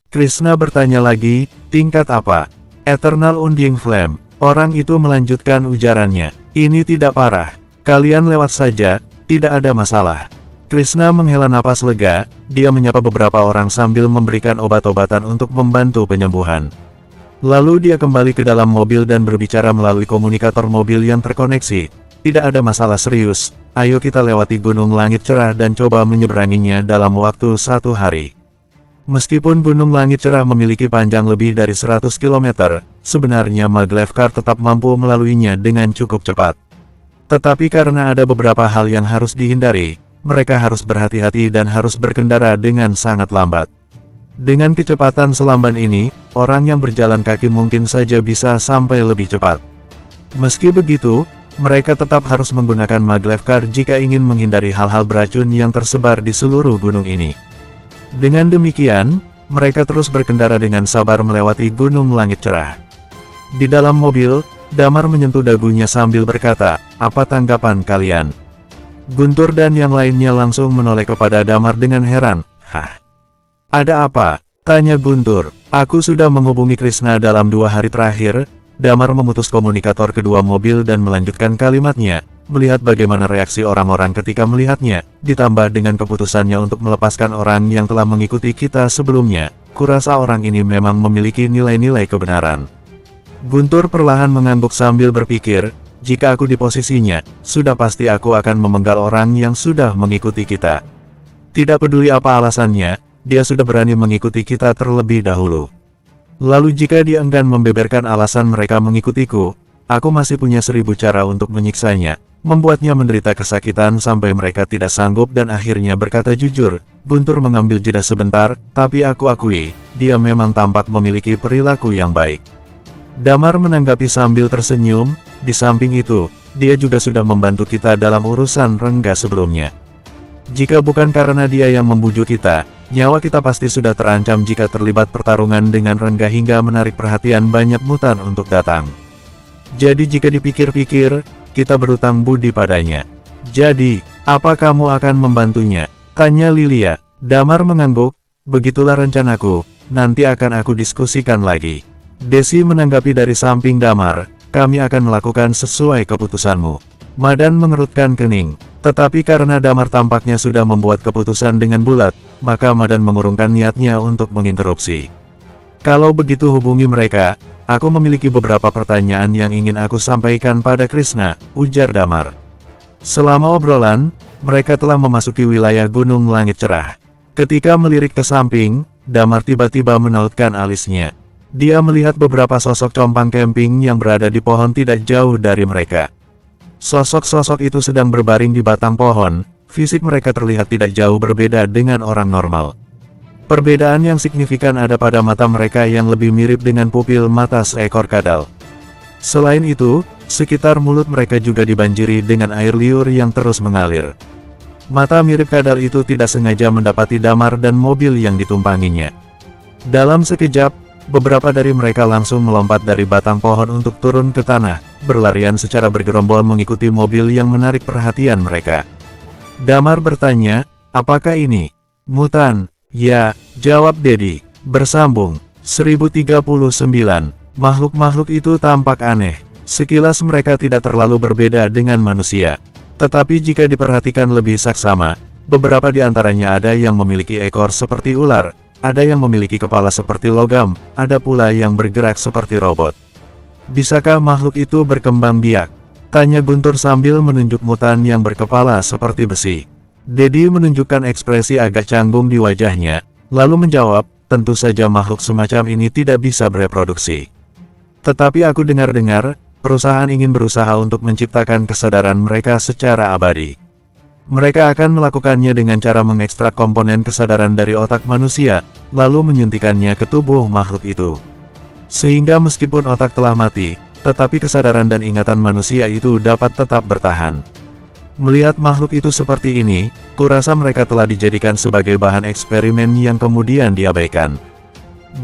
Krishna bertanya lagi, "Tingkat apa?" "Eternal Undying Flame." Orang itu melanjutkan ujarannya. "Ini tidak parah. Kalian lewat saja, tidak ada masalah." Krishna menghela napas lega, dia menyapa beberapa orang sambil memberikan obat-obatan untuk membantu penyembuhan. Lalu dia kembali ke dalam mobil dan berbicara melalui komunikator mobil yang terkoneksi. "Tidak ada masalah serius, ayo kita lewati Gunung Langit Cerah dan coba menyeberanginya dalam waktu 1 hari. Meskipun Gunung Langit Cerah memiliki panjang lebih dari 100 km, sebenarnya Maglev Car tetap mampu melaluinya dengan cukup cepat. Tetapi karena ada beberapa hal yang harus dihindari, mereka harus berhati-hati dan harus berkendara dengan sangat lambat. Dengan kecepatan selamban ini, orang yang berjalan kaki mungkin saja bisa sampai lebih cepat. Meski begitu, mereka tetap harus menggunakan Maglev Car jika ingin menghindari hal-hal beracun yang tersebar di seluruh gunung ini. Dengan demikian, mereka terus berkendara dengan sabar melewati Gunung Langit Cerah. Di dalam mobil, Damar menyentuh dagunya sambil berkata, "Apa tanggapan kalian?" Guntur dan yang lainnya langsung menoleh kepada Damar dengan heran. "Hah? Ada apa?" tanya Guntur. "Aku sudah menghubungi Krishna dalam 2 hari terakhir." Damar memutus komunikator kedua mobil dan melanjutkan kalimatnya. "Melihat bagaimana reaksi orang-orang ketika melihatnya, ditambah dengan keputusannya untuk melepaskan orang yang telah mengikuti kita sebelumnya, kurasa orang ini memang memiliki nilai-nilai kebenaran." Guntur perlahan mengangguk sambil berpikir, "Jika aku di posisinya, sudah pasti aku akan memenggal orang yang sudah mengikuti kita. Tidak peduli apa alasannya, dia sudah berani mengikuti kita terlebih dahulu. Lalu jika dia enggan membeberkan alasan mereka mengikutiku, aku masih punya 1000 cara untuk menyiksanya, membuatnya menderita kesakitan sampai mereka tidak sanggup dan akhirnya berkata jujur." Guntur mengambil jeda sebentar, "Tapi aku akui, dia memang tampak memiliki perilaku yang baik." Damar menanggapi sambil tersenyum, "Di samping itu, dia juga sudah membantu kita dalam urusan Rengga sebelumnya. Jika bukan karena dia yang membujuk kita, nyawa kita pasti sudah terancam jika terlibat pertarungan dengan Rengga hingga menarik perhatian banyak mutan untuk datang. Jadi jika dipikir-pikir, kita berutang budi padanya. Jadi, apa kamu akan membantunya?" tanya Lilia. Damar mengangguk, "Begitulah rencanaku, nanti akan aku diskusikan lagi." Desi menanggapi dari samping Damar, "Kami akan melakukan sesuai keputusanmu." Madan mengerutkan kening, tetapi karena Damar tampaknya sudah membuat keputusan dengan bulat, maka Madan mengurungkan niatnya untuk menginterupsi. Kalau begitu hubungi mereka, aku memiliki beberapa pertanyaan yang ingin aku sampaikan pada Krishna, ujar Damar. Selama obrolan, mereka telah memasuki wilayah Gunung Langit Cerah. Ketika melirik ke samping, Damar tiba-tiba menautkan alisnya. Dia melihat beberapa sosok compang camping yang berada di pohon tidak jauh dari mereka. Sosok-sosok itu sedang berbaring di batang pohon, fisik mereka terlihat tidak jauh berbeda dengan orang normal. Perbedaan yang signifikan ada pada mata mereka yang lebih mirip dengan pupil mata seekor kadal. Selain itu, sekitar mulut mereka juga dibanjiri dengan air liur yang terus mengalir. Mata mirip kadal itu tidak sengaja mendapati Damar dan mobil yang ditumpanginya. Dalam sekejap, beberapa dari mereka langsung melompat dari batang pohon untuk turun ke tanah, berlarian secara bergerombol mengikuti mobil yang menarik perhatian mereka. Damar bertanya, apakah ini mutan? Ya, jawab Dedi. Bersambung. 1039. Makhluk-makhluk itu tampak aneh. Sekilas mereka tidak terlalu berbeda dengan manusia. Tetapi jika diperhatikan lebih saksama, beberapa di antaranya ada yang memiliki ekor seperti ular, ada yang memiliki kepala seperti logam, ada pula yang bergerak seperti robot. Bisakah makhluk itu berkembang biak? Tanya Guntur sambil menunjuk mutan yang berkepala seperti besi. Dedi menunjukkan ekspresi agak canggung di wajahnya, lalu menjawab, tentu saja makhluk semacam ini tidak bisa bereproduksi. Tetapi aku dengar-dengar, perusahaan ingin berusaha untuk menciptakan kesadaran mereka secara abadi. Mereka akan melakukannya dengan cara mengekstrak komponen kesadaran dari otak manusia, lalu menyuntikannya ke tubuh makhluk itu. Sehingga meskipun otak telah mati, tetapi kesadaran dan ingatan manusia itu dapat tetap bertahan. Melihat makhluk itu seperti ini, kurasa mereka telah dijadikan sebagai bahan eksperimen yang kemudian diabaikan.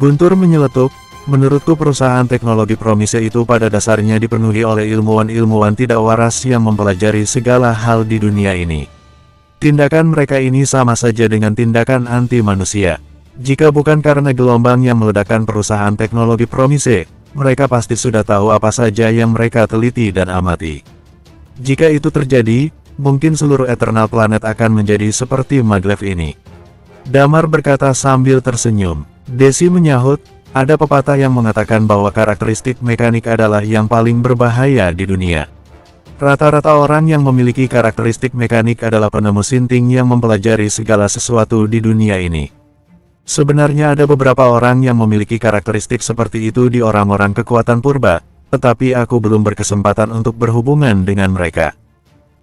Guntur menyeletuk, menurutku perusahaan teknologi Promise itu pada dasarnya dipenuhi oleh ilmuwan-ilmuwan tidak waras yang mempelajari segala hal di dunia ini. Tindakan mereka ini sama saja dengan tindakan anti-manusia. Jika bukan karena gelombang yang meledakkan perusahaan teknologi Promise, mereka pasti sudah tahu apa saja yang mereka teliti dan amati. Jika itu terjadi, mungkin seluruh Eternal Planet akan menjadi seperti Maglev ini. Damar berkata sambil tersenyum. Desi menyahut, ada pepatah yang mengatakan bahwa karakteristik mekanik adalah yang paling berbahaya di dunia. Rata-rata orang yang memiliki karakteristik mekanik adalah penemu sinting yang mempelajari segala sesuatu di dunia ini. Sebenarnya ada beberapa orang yang memiliki karakteristik seperti itu di orang-orang kekuatan purba, tetapi aku belum berkesempatan untuk berhubungan dengan mereka.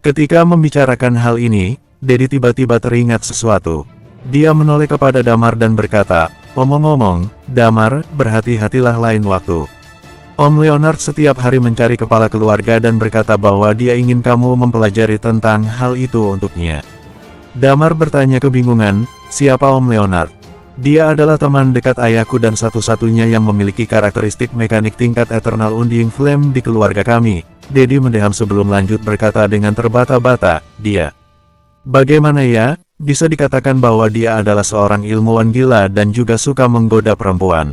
Ketika membicarakan hal ini, Dedi tiba-tiba teringat sesuatu. Dia menoleh kepada Damar dan berkata, omong-omong, Damar, berhati-hatilah lain waktu. Om Leonard setiap hari mencari kepala keluarga dan berkata bahwa dia ingin kamu mempelajari tentang hal itu untuknya. Damar bertanya kebingungan, siapa Om Leonard? Dia adalah teman dekat ayahku dan satu-satunya yang memiliki karakteristik mekanik tingkat Eternal Undying Flame di keluarga kami. Dedi mendeham sebelum lanjut berkata dengan terbata-bata, dia. Bagaimana ya, bisa dikatakan bahwa dia adalah seorang ilmuwan gila dan juga suka menggoda perempuan.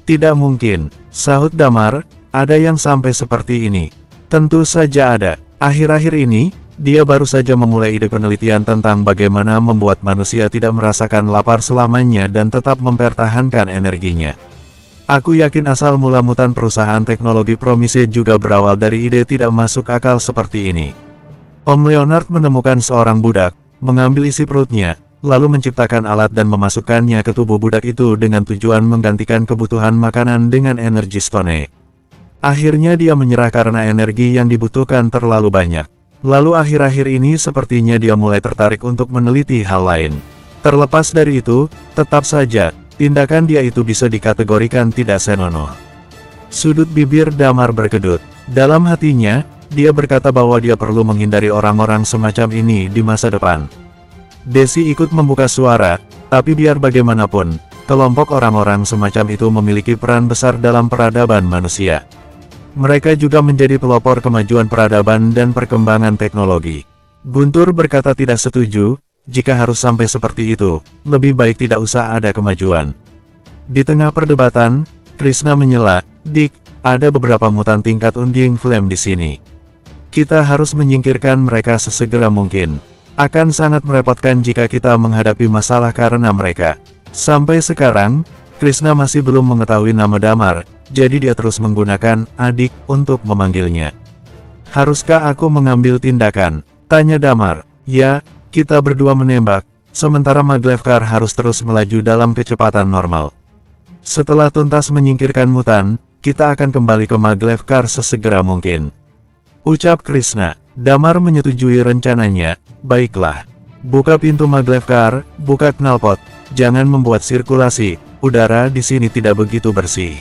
Tidak mungkin, sahut Damar, ada yang sampai seperti ini. Tentu saja ada. Akhir-akhir ini, dia baru saja memulai ide penelitian tentang bagaimana membuat manusia tidak merasakan lapar selamanya dan tetap mempertahankan energinya. Aku yakin asal mula mutan perusahaan teknologi Promise juga berawal dari ide tidak masuk akal seperti ini. Om Leonard menemukan seorang budak, mengambil isi perutnya, lalu menciptakan alat dan memasukkannya ke tubuh budak itu dengan tujuan menggantikan kebutuhan makanan dengan energi stone. Akhirnya dia menyerah karena energi yang dibutuhkan terlalu banyak. Lalu akhir-akhir ini sepertinya dia mulai tertarik untuk meneliti hal lain. Terlepas dari itu, tetap saja, tindakan dia itu bisa dikategorikan tidak senonoh. Sudut bibir Damar berkedut. Dalam hatinya, dia berkata bahwa dia perlu menghindari orang-orang semacam ini di masa depan. Desi ikut membuka suara, tapi biar bagaimanapun, kelompok orang-orang semacam itu memiliki peran besar dalam peradaban manusia. Mereka juga menjadi pelopor kemajuan peradaban dan perkembangan teknologi. Guntur berkata tidak setuju, jika harus sampai seperti itu, lebih baik tidak usah ada kemajuan. Di tengah perdebatan, Krishna menyela, Dik, ada beberapa mutan tingkat Undying Flame di sini. Kita harus menyingkirkan mereka sesegera mungkin. Akan sangat merepotkan jika kita menghadapi masalah karena mereka. Sampai sekarang, Krishna masih belum mengetahui nama Damar, jadi dia terus menggunakan adik untuk memanggilnya. Haruskah aku mengambil tindakan? Tanya Damar. Ya, kita berdua menembak, sementara Maglevkar harus terus melaju dalam kecepatan normal. Setelah tuntas menyingkirkan mutan, kita akan kembali ke Maglevkar sesegera mungkin. Ucap Krishna. Damar menyetujui rencananya. Baiklah. Buka pintu Maglevkar, buka knalpot, jangan membuat sirkulasi, udara di sini tidak begitu bersih.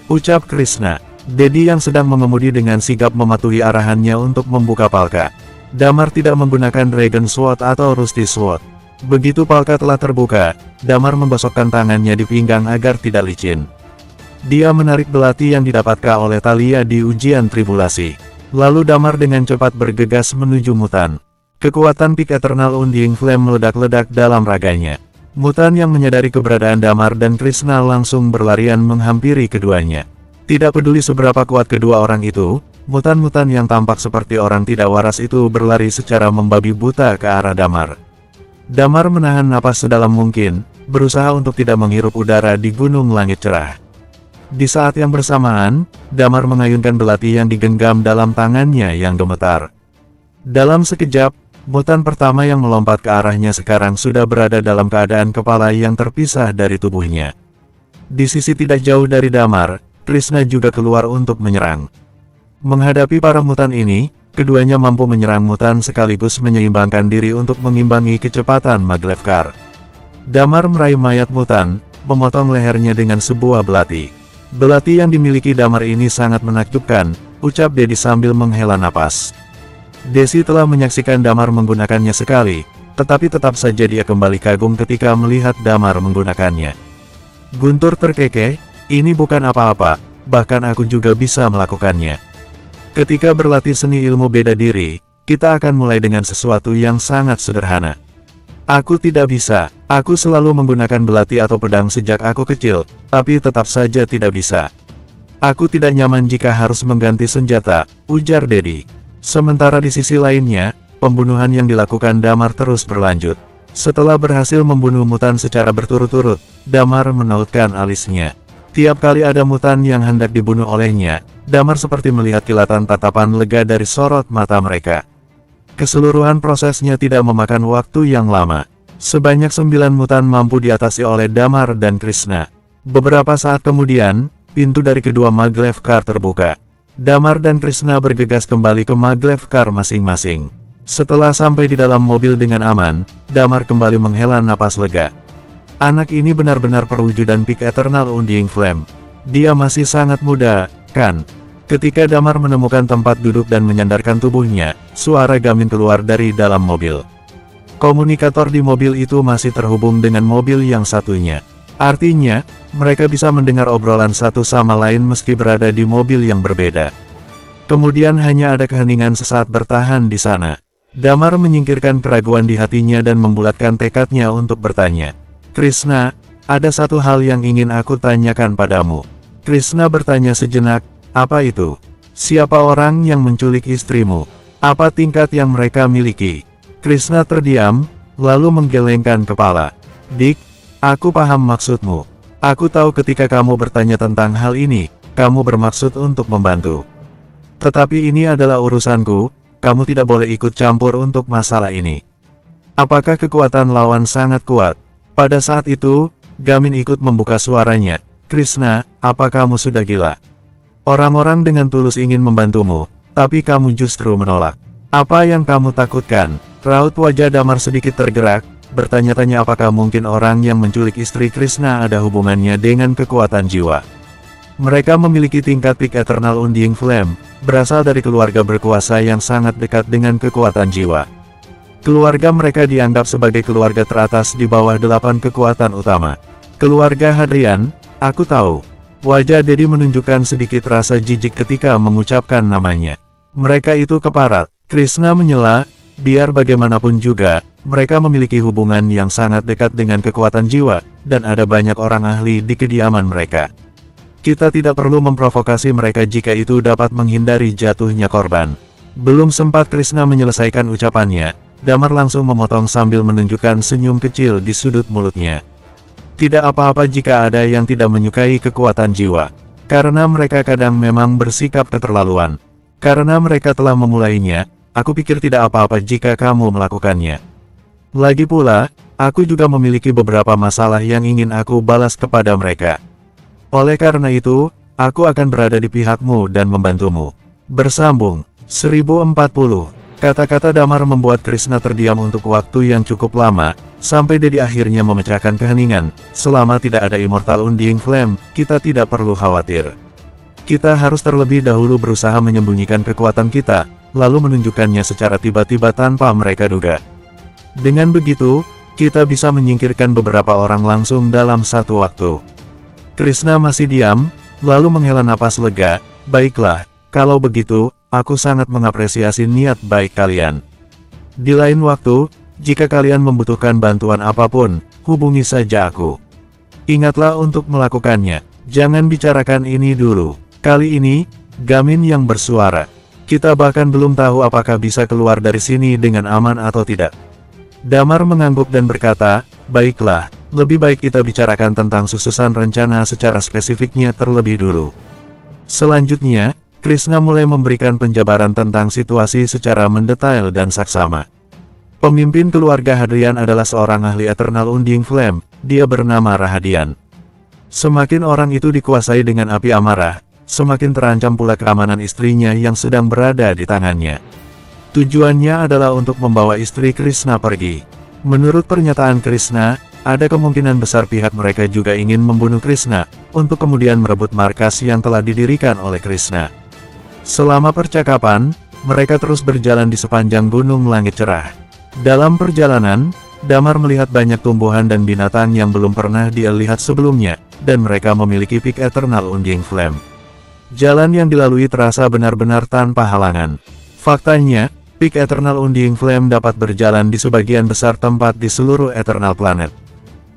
Ucap Krishna. Dedi yang sedang mengemudi dengan sigap mematuhi arahannya untuk membuka palka. Damar tidak menggunakan Dragon Sword atau Rusty Sword. Begitu palka telah terbuka, Damar membosokkan tangannya di pinggang agar tidak licin. Dia menarik belati yang didapatkan oleh Thalia di ujian tribulasi. Lalu Damar dengan cepat bergegas menuju mutan. Kekuatan Peak Eternal Undying Flame meledak-ledak dalam raganya. Mutan yang menyadari keberadaan Damar dan Krishna langsung berlarian menghampiri keduanya. Tidak peduli seberapa kuat kedua orang itu, mutan-mutan yang tampak seperti orang tidak waras itu berlari secara membabi buta ke arah Damar. Damar menahan napas sedalam mungkin, berusaha untuk tidak menghirup udara di gunung langit cerah. Di saat yang bersamaan, Damar mengayunkan belati yang digenggam dalam tangannya yang gemetar. Dalam sekejap, mutan pertama yang melompat ke arahnya sekarang sudah berada dalam keadaan kepala yang terpisah dari tubuhnya. Di sisi tidak jauh dari Damar, Krishna juga keluar untuk menyerang. Menghadapi para mutan ini, keduanya mampu menyerang mutan sekaligus menyeimbangkan diri untuk mengimbangi kecepatan Maglevkar. Damar meraih mayat mutan, memotong lehernya dengan sebuah belati. Belati yang dimiliki Damar ini sangat menakjubkan, ucap Dedi sambil menghela napas. Desi telah menyaksikan Damar menggunakannya sekali, tetapi tetap saja dia kembali kagum ketika melihat Damar menggunakannya. Guntur terkekeh, ini bukan apa-apa, bahkan aku juga bisa melakukannya. Ketika berlatih seni ilmu beda diri, kita akan mulai dengan sesuatu yang sangat sederhana. Aku tidak bisa, aku selalu menggunakan belati atau pedang sejak aku kecil, tapi tetap saja tidak bisa. Aku tidak nyaman jika harus mengganti senjata, ujar Dedi. Sementara di sisi lainnya, pembunuhan yang dilakukan Damar terus berlanjut. Setelah berhasil membunuh mutan secara berturut-turut, Damar menautkan alisnya. Tiap kali ada mutan yang hendak dibunuh olehnya, Damar seperti melihat kilatan tatapan lega dari sorot mata mereka. Keseluruhan prosesnya tidak memakan waktu yang lama. Sebanyak 9 mutan mampu diatasi oleh Damar dan Krishna. Beberapa saat kemudian, pintu dari kedua Maglevkar terbuka. Damar dan Krishna bergegas kembali ke Maglevkar masing-masing. Setelah sampai di dalam mobil dengan aman, Damar kembali menghela napas lega. Anak ini benar-benar perwujudan Peak Eternal Undying Flame. Dia masih sangat muda, kan? Ketika Damar menemukan tempat duduk dan menyandarkan tubuhnya, suara Gamin keluar dari dalam mobil. Komunikator di mobil itu masih terhubung dengan mobil yang satunya. Artinya, mereka bisa mendengar obrolan satu sama lain meski berada di mobil yang berbeda. Kemudian hanya ada keheningan sesaat bertahan di sana. Damar menyingkirkan keraguan di hatinya dan membulatkan tekadnya untuk bertanya. Krishna, ada satu hal yang ingin aku tanyakan padamu. Krishna bertanya sejenak. Apa itu? Siapa orang yang menculik istrimu? Apa tingkat yang mereka miliki? Krishna terdiam, lalu menggelengkan kepala. Dik, aku paham maksudmu. Aku tahu ketika kamu bertanya tentang hal ini, kamu bermaksud untuk membantu. Tetapi ini adalah urusanku, kamu tidak boleh ikut campur untuk masalah ini. Apakah kekuatan lawan sangat kuat? Pada saat itu, Gamin ikut membuka suaranya. Krishna, apa kamu sudah gila? Orang-orang dengan tulus ingin membantumu, tapi kamu justru menolak. Apa yang kamu takutkan? Raut wajah Damar sedikit tergerak, bertanya-tanya apakah mungkin orang yang menculik istri Krishna ada hubungannya dengan kekuatan jiwa. Mereka memiliki tingkat Peak Eternal Undying Flame, berasal dari keluarga berkuasa yang sangat dekat dengan kekuatan jiwa. Keluarga mereka dianggap sebagai keluarga teratas di bawah 8 kekuatan utama. Keluarga Hadrian, aku tahu. Wajah Dedi menunjukkan sedikit rasa jijik ketika mengucapkan namanya. Mereka itu keparat. Krishna menyela, biar bagaimanapun juga, mereka memiliki hubungan yang sangat dekat dengan kekuatan jiwa, dan ada banyak orang ahli di kediaman mereka. Kita tidak perlu memprovokasi mereka jika itu dapat menghindari jatuhnya korban. Belum sempat Krishna menyelesaikan ucapannya, Damar langsung memotong sambil menunjukkan senyum kecil di sudut mulutnya. Tidak apa-apa jika ada yang tidak menyukai kekuatan jiwa. Karena mereka kadang memang bersikap keterlaluan. Karena mereka telah memulainya, aku pikir tidak apa-apa jika kamu melakukannya. Lagi pula, aku juga memiliki beberapa masalah yang ingin aku balas kepada mereka. Oleh karena itu, aku akan berada di pihakmu dan membantumu. Bersambung. 1040. Kata-kata Damar membuat Krishna terdiam untuk waktu yang cukup lama, sampai dia akhirnya memecahkan keheningan. Selama tidak ada Immortal Undying Flame, kita tidak perlu khawatir. Kita harus terlebih dahulu berusaha menyembunyikan kekuatan kita, lalu menunjukkannya secara tiba-tiba tanpa mereka duga. Dengan begitu, kita bisa menyingkirkan beberapa orang langsung dalam satu waktu. Krishna masih diam, lalu menghela napas lega. Baiklah, kalau begitu, aku sangat mengapresiasi niat baik kalian. Di lain waktu, jika kalian membutuhkan bantuan apapun, hubungi saja aku. Ingatlah untuk melakukannya. Jangan bicarakan ini dulu. Kali ini, Gamin yang bersuara. Kita bahkan belum tahu apakah bisa keluar dari sini dengan aman atau tidak. Damar mengangguk dan berkata, baiklah, lebih baik kita bicarakan tentang susunan rencana secara spesifiknya terlebih dulu. Selanjutnya, Krishna mulai memberikan penjabaran tentang situasi secara mendetail dan saksama. Pemimpin keluarga Hadrian adalah seorang ahli Eternal Undying Flame, dia bernama Rahadian. Semakin orang itu dikuasai dengan api amarah, semakin terancam pula keamanan istrinya yang sedang berada di tangannya. Tujuannya adalah untuk membawa istri Krishna pergi. Menurut pernyataan Krishna, ada kemungkinan besar pihak mereka juga ingin membunuh Krishna, untuk kemudian merebut markas yang telah didirikan oleh Krishna. Selama percakapan, mereka terus berjalan di sepanjang Gunung Langit Cerah. Dalam perjalanan, Damar melihat banyak tumbuhan dan binatang yang belum pernah dia lihat sebelumnya, dan mereka memiliki Peak Eternal Undying Flame. Jalan yang dilalui terasa benar-benar tanpa halangan. Faktanya, Peak Eternal Undying Flame dapat berjalan di sebagian besar tempat di seluruh Eternal Planet.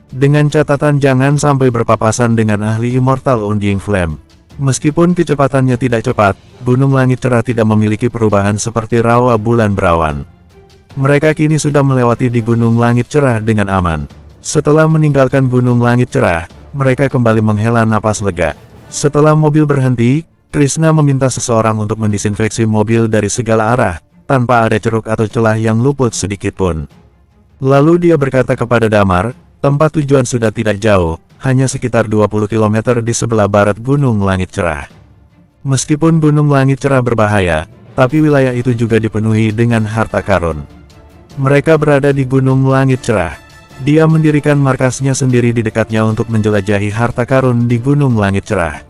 Dengan catatan jangan sampai berpapasan dengan ahli Immortal Undying Flame. Meskipun kecepatannya tidak cepat, Gunung Langit Cerah tidak memiliki perubahan seperti rawa bulan berawan. Mereka kini sudah melewati di Gunung Langit Cerah dengan aman. Setelah meninggalkan Gunung Langit Cerah, mereka kembali menghela napas lega. Setelah mobil berhenti, Krishna meminta seseorang untuk mendisinfeksi mobil dari segala arah, tanpa ada ceruk atau celah yang luput sedikitpun. Lalu dia berkata kepada Damar, tempat tujuan sudah tidak jauh, hanya sekitar 20 km di sebelah barat Gunung Langit Cerah. Meskipun Gunung Langit Cerah berbahaya, tapi wilayah itu juga dipenuhi dengan harta karun. Mereka berada di Gunung Langit Cerah. Dia mendirikan markasnya sendiri di dekatnya untuk menjelajahi harta karun di Gunung Langit Cerah.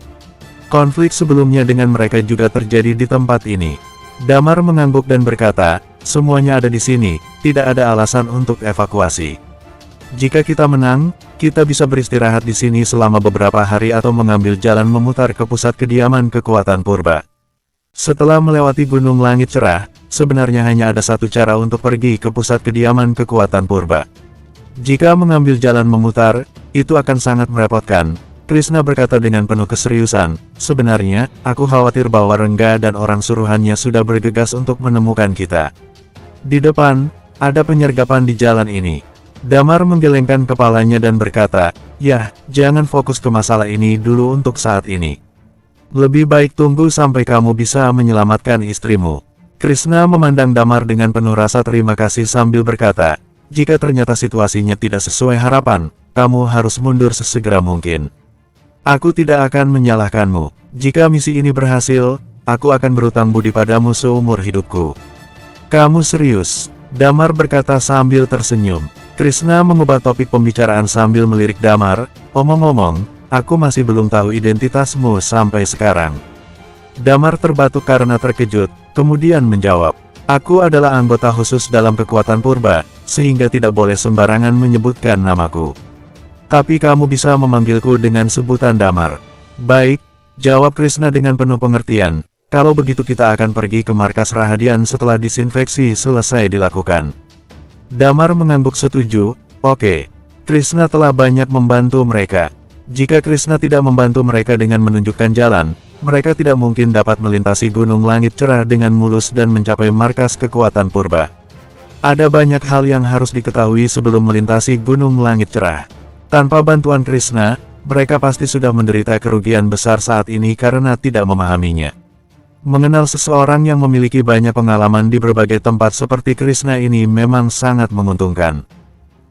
Konflik sebelumnya dengan mereka juga terjadi di tempat ini. Damar mengangguk dan berkata, semuanya ada di sini, tidak ada alasan untuk evakuasi. Jika kita menang, kita bisa beristirahat di sini selama beberapa hari atau mengambil jalan memutar ke pusat kediaman kekuatan purba. Setelah melewati Gunung Langit Cerah, sebenarnya hanya ada satu cara untuk pergi ke pusat kediaman kekuatan purba. Jika mengambil jalan memutar, itu akan sangat merepotkan. Krishna berkata dengan penuh keseriusan, sebenarnya, aku khawatir bahwa Rengga dan orang suruhannya sudah bergegas untuk menemukan kita. Di depan, ada penyergapan di jalan ini. Damar menggelengkan kepalanya dan berkata, "Yah, jangan fokus ke masalah ini dulu untuk saat ini. Lebih baik tunggu sampai kamu bisa menyelamatkan istrimu." Krishna memandang Damar dengan penuh rasa terima kasih sambil berkata, "Jika ternyata situasinya tidak sesuai harapan, kamu harus mundur sesegera mungkin. Aku tidak akan menyalahkanmu. Jika misi ini berhasil, aku akan berutang budi padamu seumur hidupku." "Kamu serius?" Damar berkata sambil tersenyum. Krishna mengubah topik pembicaraan sambil melirik Damar, "Omong-omong, aku masih belum tahu identitasmu sampai sekarang." Damar terbatuk karena terkejut, kemudian menjawab, "Aku adalah anggota khusus dalam kekuatan purba, sehingga tidak boleh sembarangan menyebutkan namaku. Tapi kamu bisa memanggilku dengan sebutan Damar." "Baik," jawab Krishna dengan penuh pengertian, "kalau begitu kita akan pergi ke markas Rahadian setelah disinfeksi selesai dilakukan." Damar mengangguk setuju, "Oke." Krishna telah banyak membantu mereka. Jika Krishna tidak membantu mereka dengan menunjukkan jalan, mereka tidak mungkin dapat melintasi Gunung Langit Cerah dengan mulus dan mencapai markas kekuatan purba. Ada banyak hal yang harus diketahui sebelum melintasi Gunung Langit Cerah. Tanpa bantuan Krishna, mereka pasti sudah menderita kerugian besar saat ini karena tidak memahaminya. Mengenal seseorang yang memiliki banyak pengalaman di berbagai tempat seperti Krishna ini memang sangat menguntungkan.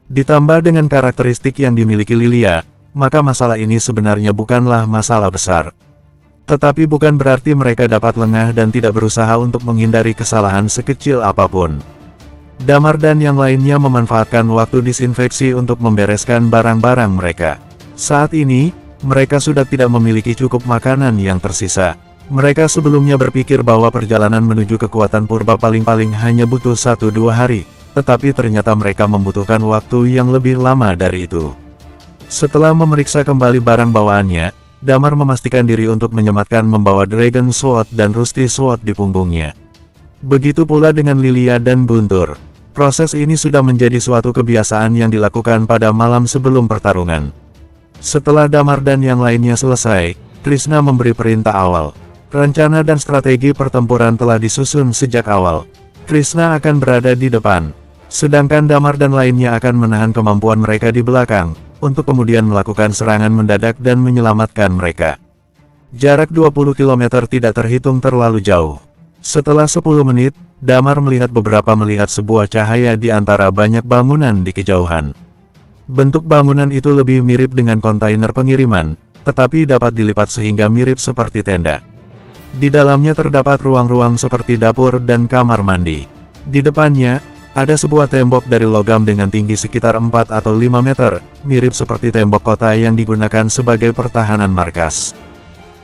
Ditambah dengan karakteristik yang dimiliki Lilia, maka masalah ini sebenarnya bukanlah masalah besar. Tetapi bukan berarti mereka dapat lengah dan tidak berusaha untuk menghindari kesalahan sekecil apapun. Damar dan yang lainnya memanfaatkan waktu disinfeksi untuk membereskan barang-barang mereka. Saat ini, mereka sudah tidak memiliki cukup makanan yang tersisa. Mereka sebelumnya berpikir bahwa perjalanan menuju kekuatan purba paling-paling hanya butuh 1-2 hari. Tetapi ternyata mereka membutuhkan waktu yang lebih lama dari itu. Setelah memeriksa kembali barang bawaannya, Damar memastikan diri untuk menyematkan membawa Dragon Sword dan Rusty Sword di punggungnya. Begitu pula dengan Lilia dan Guntur. Proses ini sudah menjadi suatu kebiasaan yang dilakukan pada malam sebelum pertarungan. Setelah Damar dan yang lainnya selesai, Krishna memberi perintah awal. Rencana dan strategi pertempuran telah disusun sejak awal. Krishna akan berada di depan. Sedangkan Damar dan lainnya akan menahan kemampuan mereka di belakang, untuk kemudian melakukan serangan mendadak dan menyelamatkan mereka. Jarak 20 km tidak terhitung terlalu jauh. Setelah 10 menit, Damar melihat sebuah cahaya di antara banyak bangunan di kejauhan. Bentuk bangunan itu lebih mirip dengan kontainer pengiriman, tetapi dapat dilipat sehingga mirip seperti tenda. Di dalamnya terdapat ruang-ruang seperti dapur dan kamar mandi. Di depannya, ada sebuah tembok dari logam dengan tinggi sekitar 4 atau 5 meter, mirip seperti tembok kota yang digunakan sebagai pertahanan markas.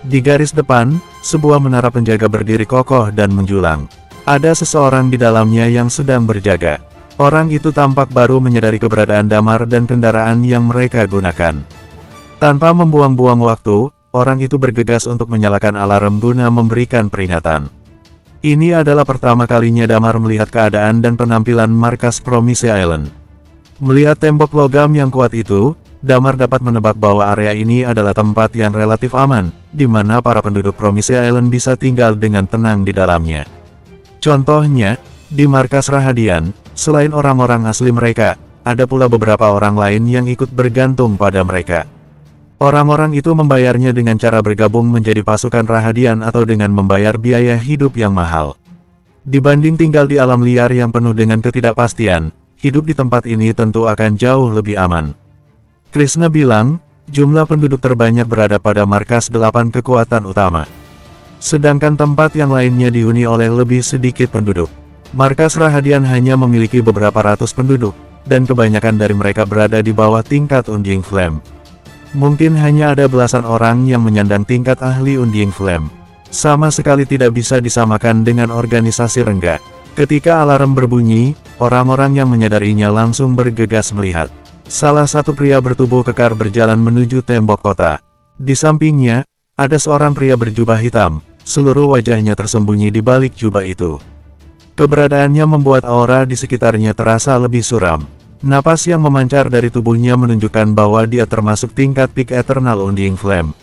Di garis depan, sebuah menara penjaga berdiri kokoh dan menjulang. Ada seseorang di dalamnya yang sedang berjaga. Orang itu tampak baru menyadari keberadaan Damar dan kendaraan yang mereka gunakan. Tanpa membuang-buang waktu, orang itu bergegas untuk menyalakan alarm guna memberikan peringatan. Ini adalah pertama kalinya Damar melihat keadaan dan penampilan markas Promise Island. Melihat tembok logam yang kuat itu, Damar dapat menebak bahwa area ini adalah tempat yang relatif aman, di mana para penduduk Promise Island bisa tinggal dengan tenang di dalamnya. Contohnya, di markas Rahadian, selain orang-orang asli mereka, ada pula beberapa orang lain yang ikut bergantung pada mereka. Orang-orang itu membayarnya dengan cara bergabung menjadi pasukan Rahadian atau dengan membayar biaya hidup yang mahal. Dibanding tinggal di alam liar yang penuh dengan ketidakpastian, hidup di tempat ini tentu akan jauh lebih aman. Krishna bilang, jumlah penduduk terbanyak berada pada markas 8 kekuatan utama. Sedangkan tempat yang lainnya dihuni oleh lebih sedikit penduduk. Markas Rahadian hanya memiliki beberapa ratus penduduk, dan kebanyakan dari mereka berada di bawah tingkat Unding Flame. Mungkin hanya ada belasan orang yang menyandang tingkat ahli Unding Flame. Sama sekali tidak bisa disamakan dengan organisasi Rengga. Ketika alarm berbunyi, orang-orang yang menyadarinya langsung bergegas melihat. Salah satu pria bertubuh kekar berjalan menuju tembok kota. Di sampingnya, ada seorang pria berjubah hitam, seluruh wajahnya tersembunyi di balik jubah itu. Keberadaannya membuat aura di sekitarnya terasa lebih suram. Napas yang memancar dari tubuhnya menunjukkan bahwa dia termasuk tingkat Peak Eternal Unding Flame.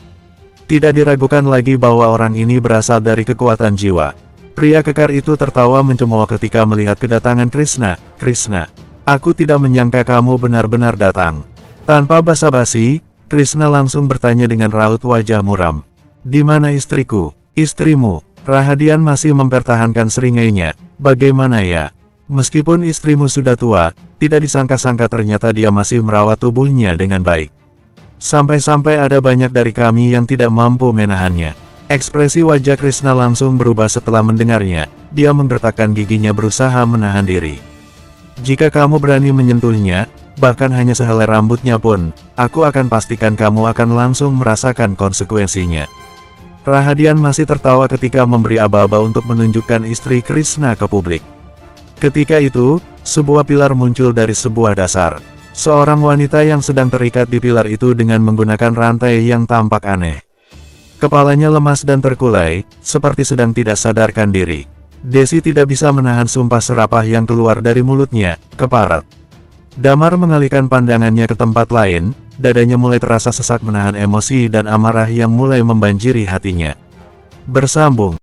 Tidak diragukan lagi bahwa orang ini berasal dari kekuatan jiwa. Pria kekar itu tertawa mencemooh ketika melihat kedatangan Krishna. Krishna, aku tidak menyangka kamu benar-benar datang. Tanpa basa-basi, Krishna langsung bertanya dengan raut wajah muram. Di mana istriku? Istrimu? Rahadian masih mempertahankan seringainya. Bagaimana ya? Meskipun istrimu sudah tua, tidak disangka-sangka ternyata dia masih merawat tubuhnya dengan baik. Sampai-sampai ada banyak dari kami yang tidak mampu menahannya. Ekspresi wajah Krishna langsung berubah setelah mendengarnya. Dia menggertakkan giginya berusaha menahan diri. Jika kamu berani menyentuhnya, bahkan hanya sehelai rambutnya pun, aku akan pastikan kamu akan langsung merasakan konsekuensinya. Rahadian masih tertawa ketika memberi aba-aba untuk menunjukkan istri Krishna ke publik. Ketika itu, sebuah pilar muncul dari sebuah dasar. Seorang wanita yang sedang terikat di pilar itu dengan menggunakan rantai yang tampak aneh. Kepalanya lemas dan terkulai, seperti sedang tidak sadarkan diri. Desi tidak bisa menahan sumpah serapah yang keluar dari mulutnya, keparat. Damar mengalihkan pandangannya ke tempat lain, dadanya mulai terasa sesak menahan emosi dan amarah yang mulai membanjiri hatinya. Bersambung.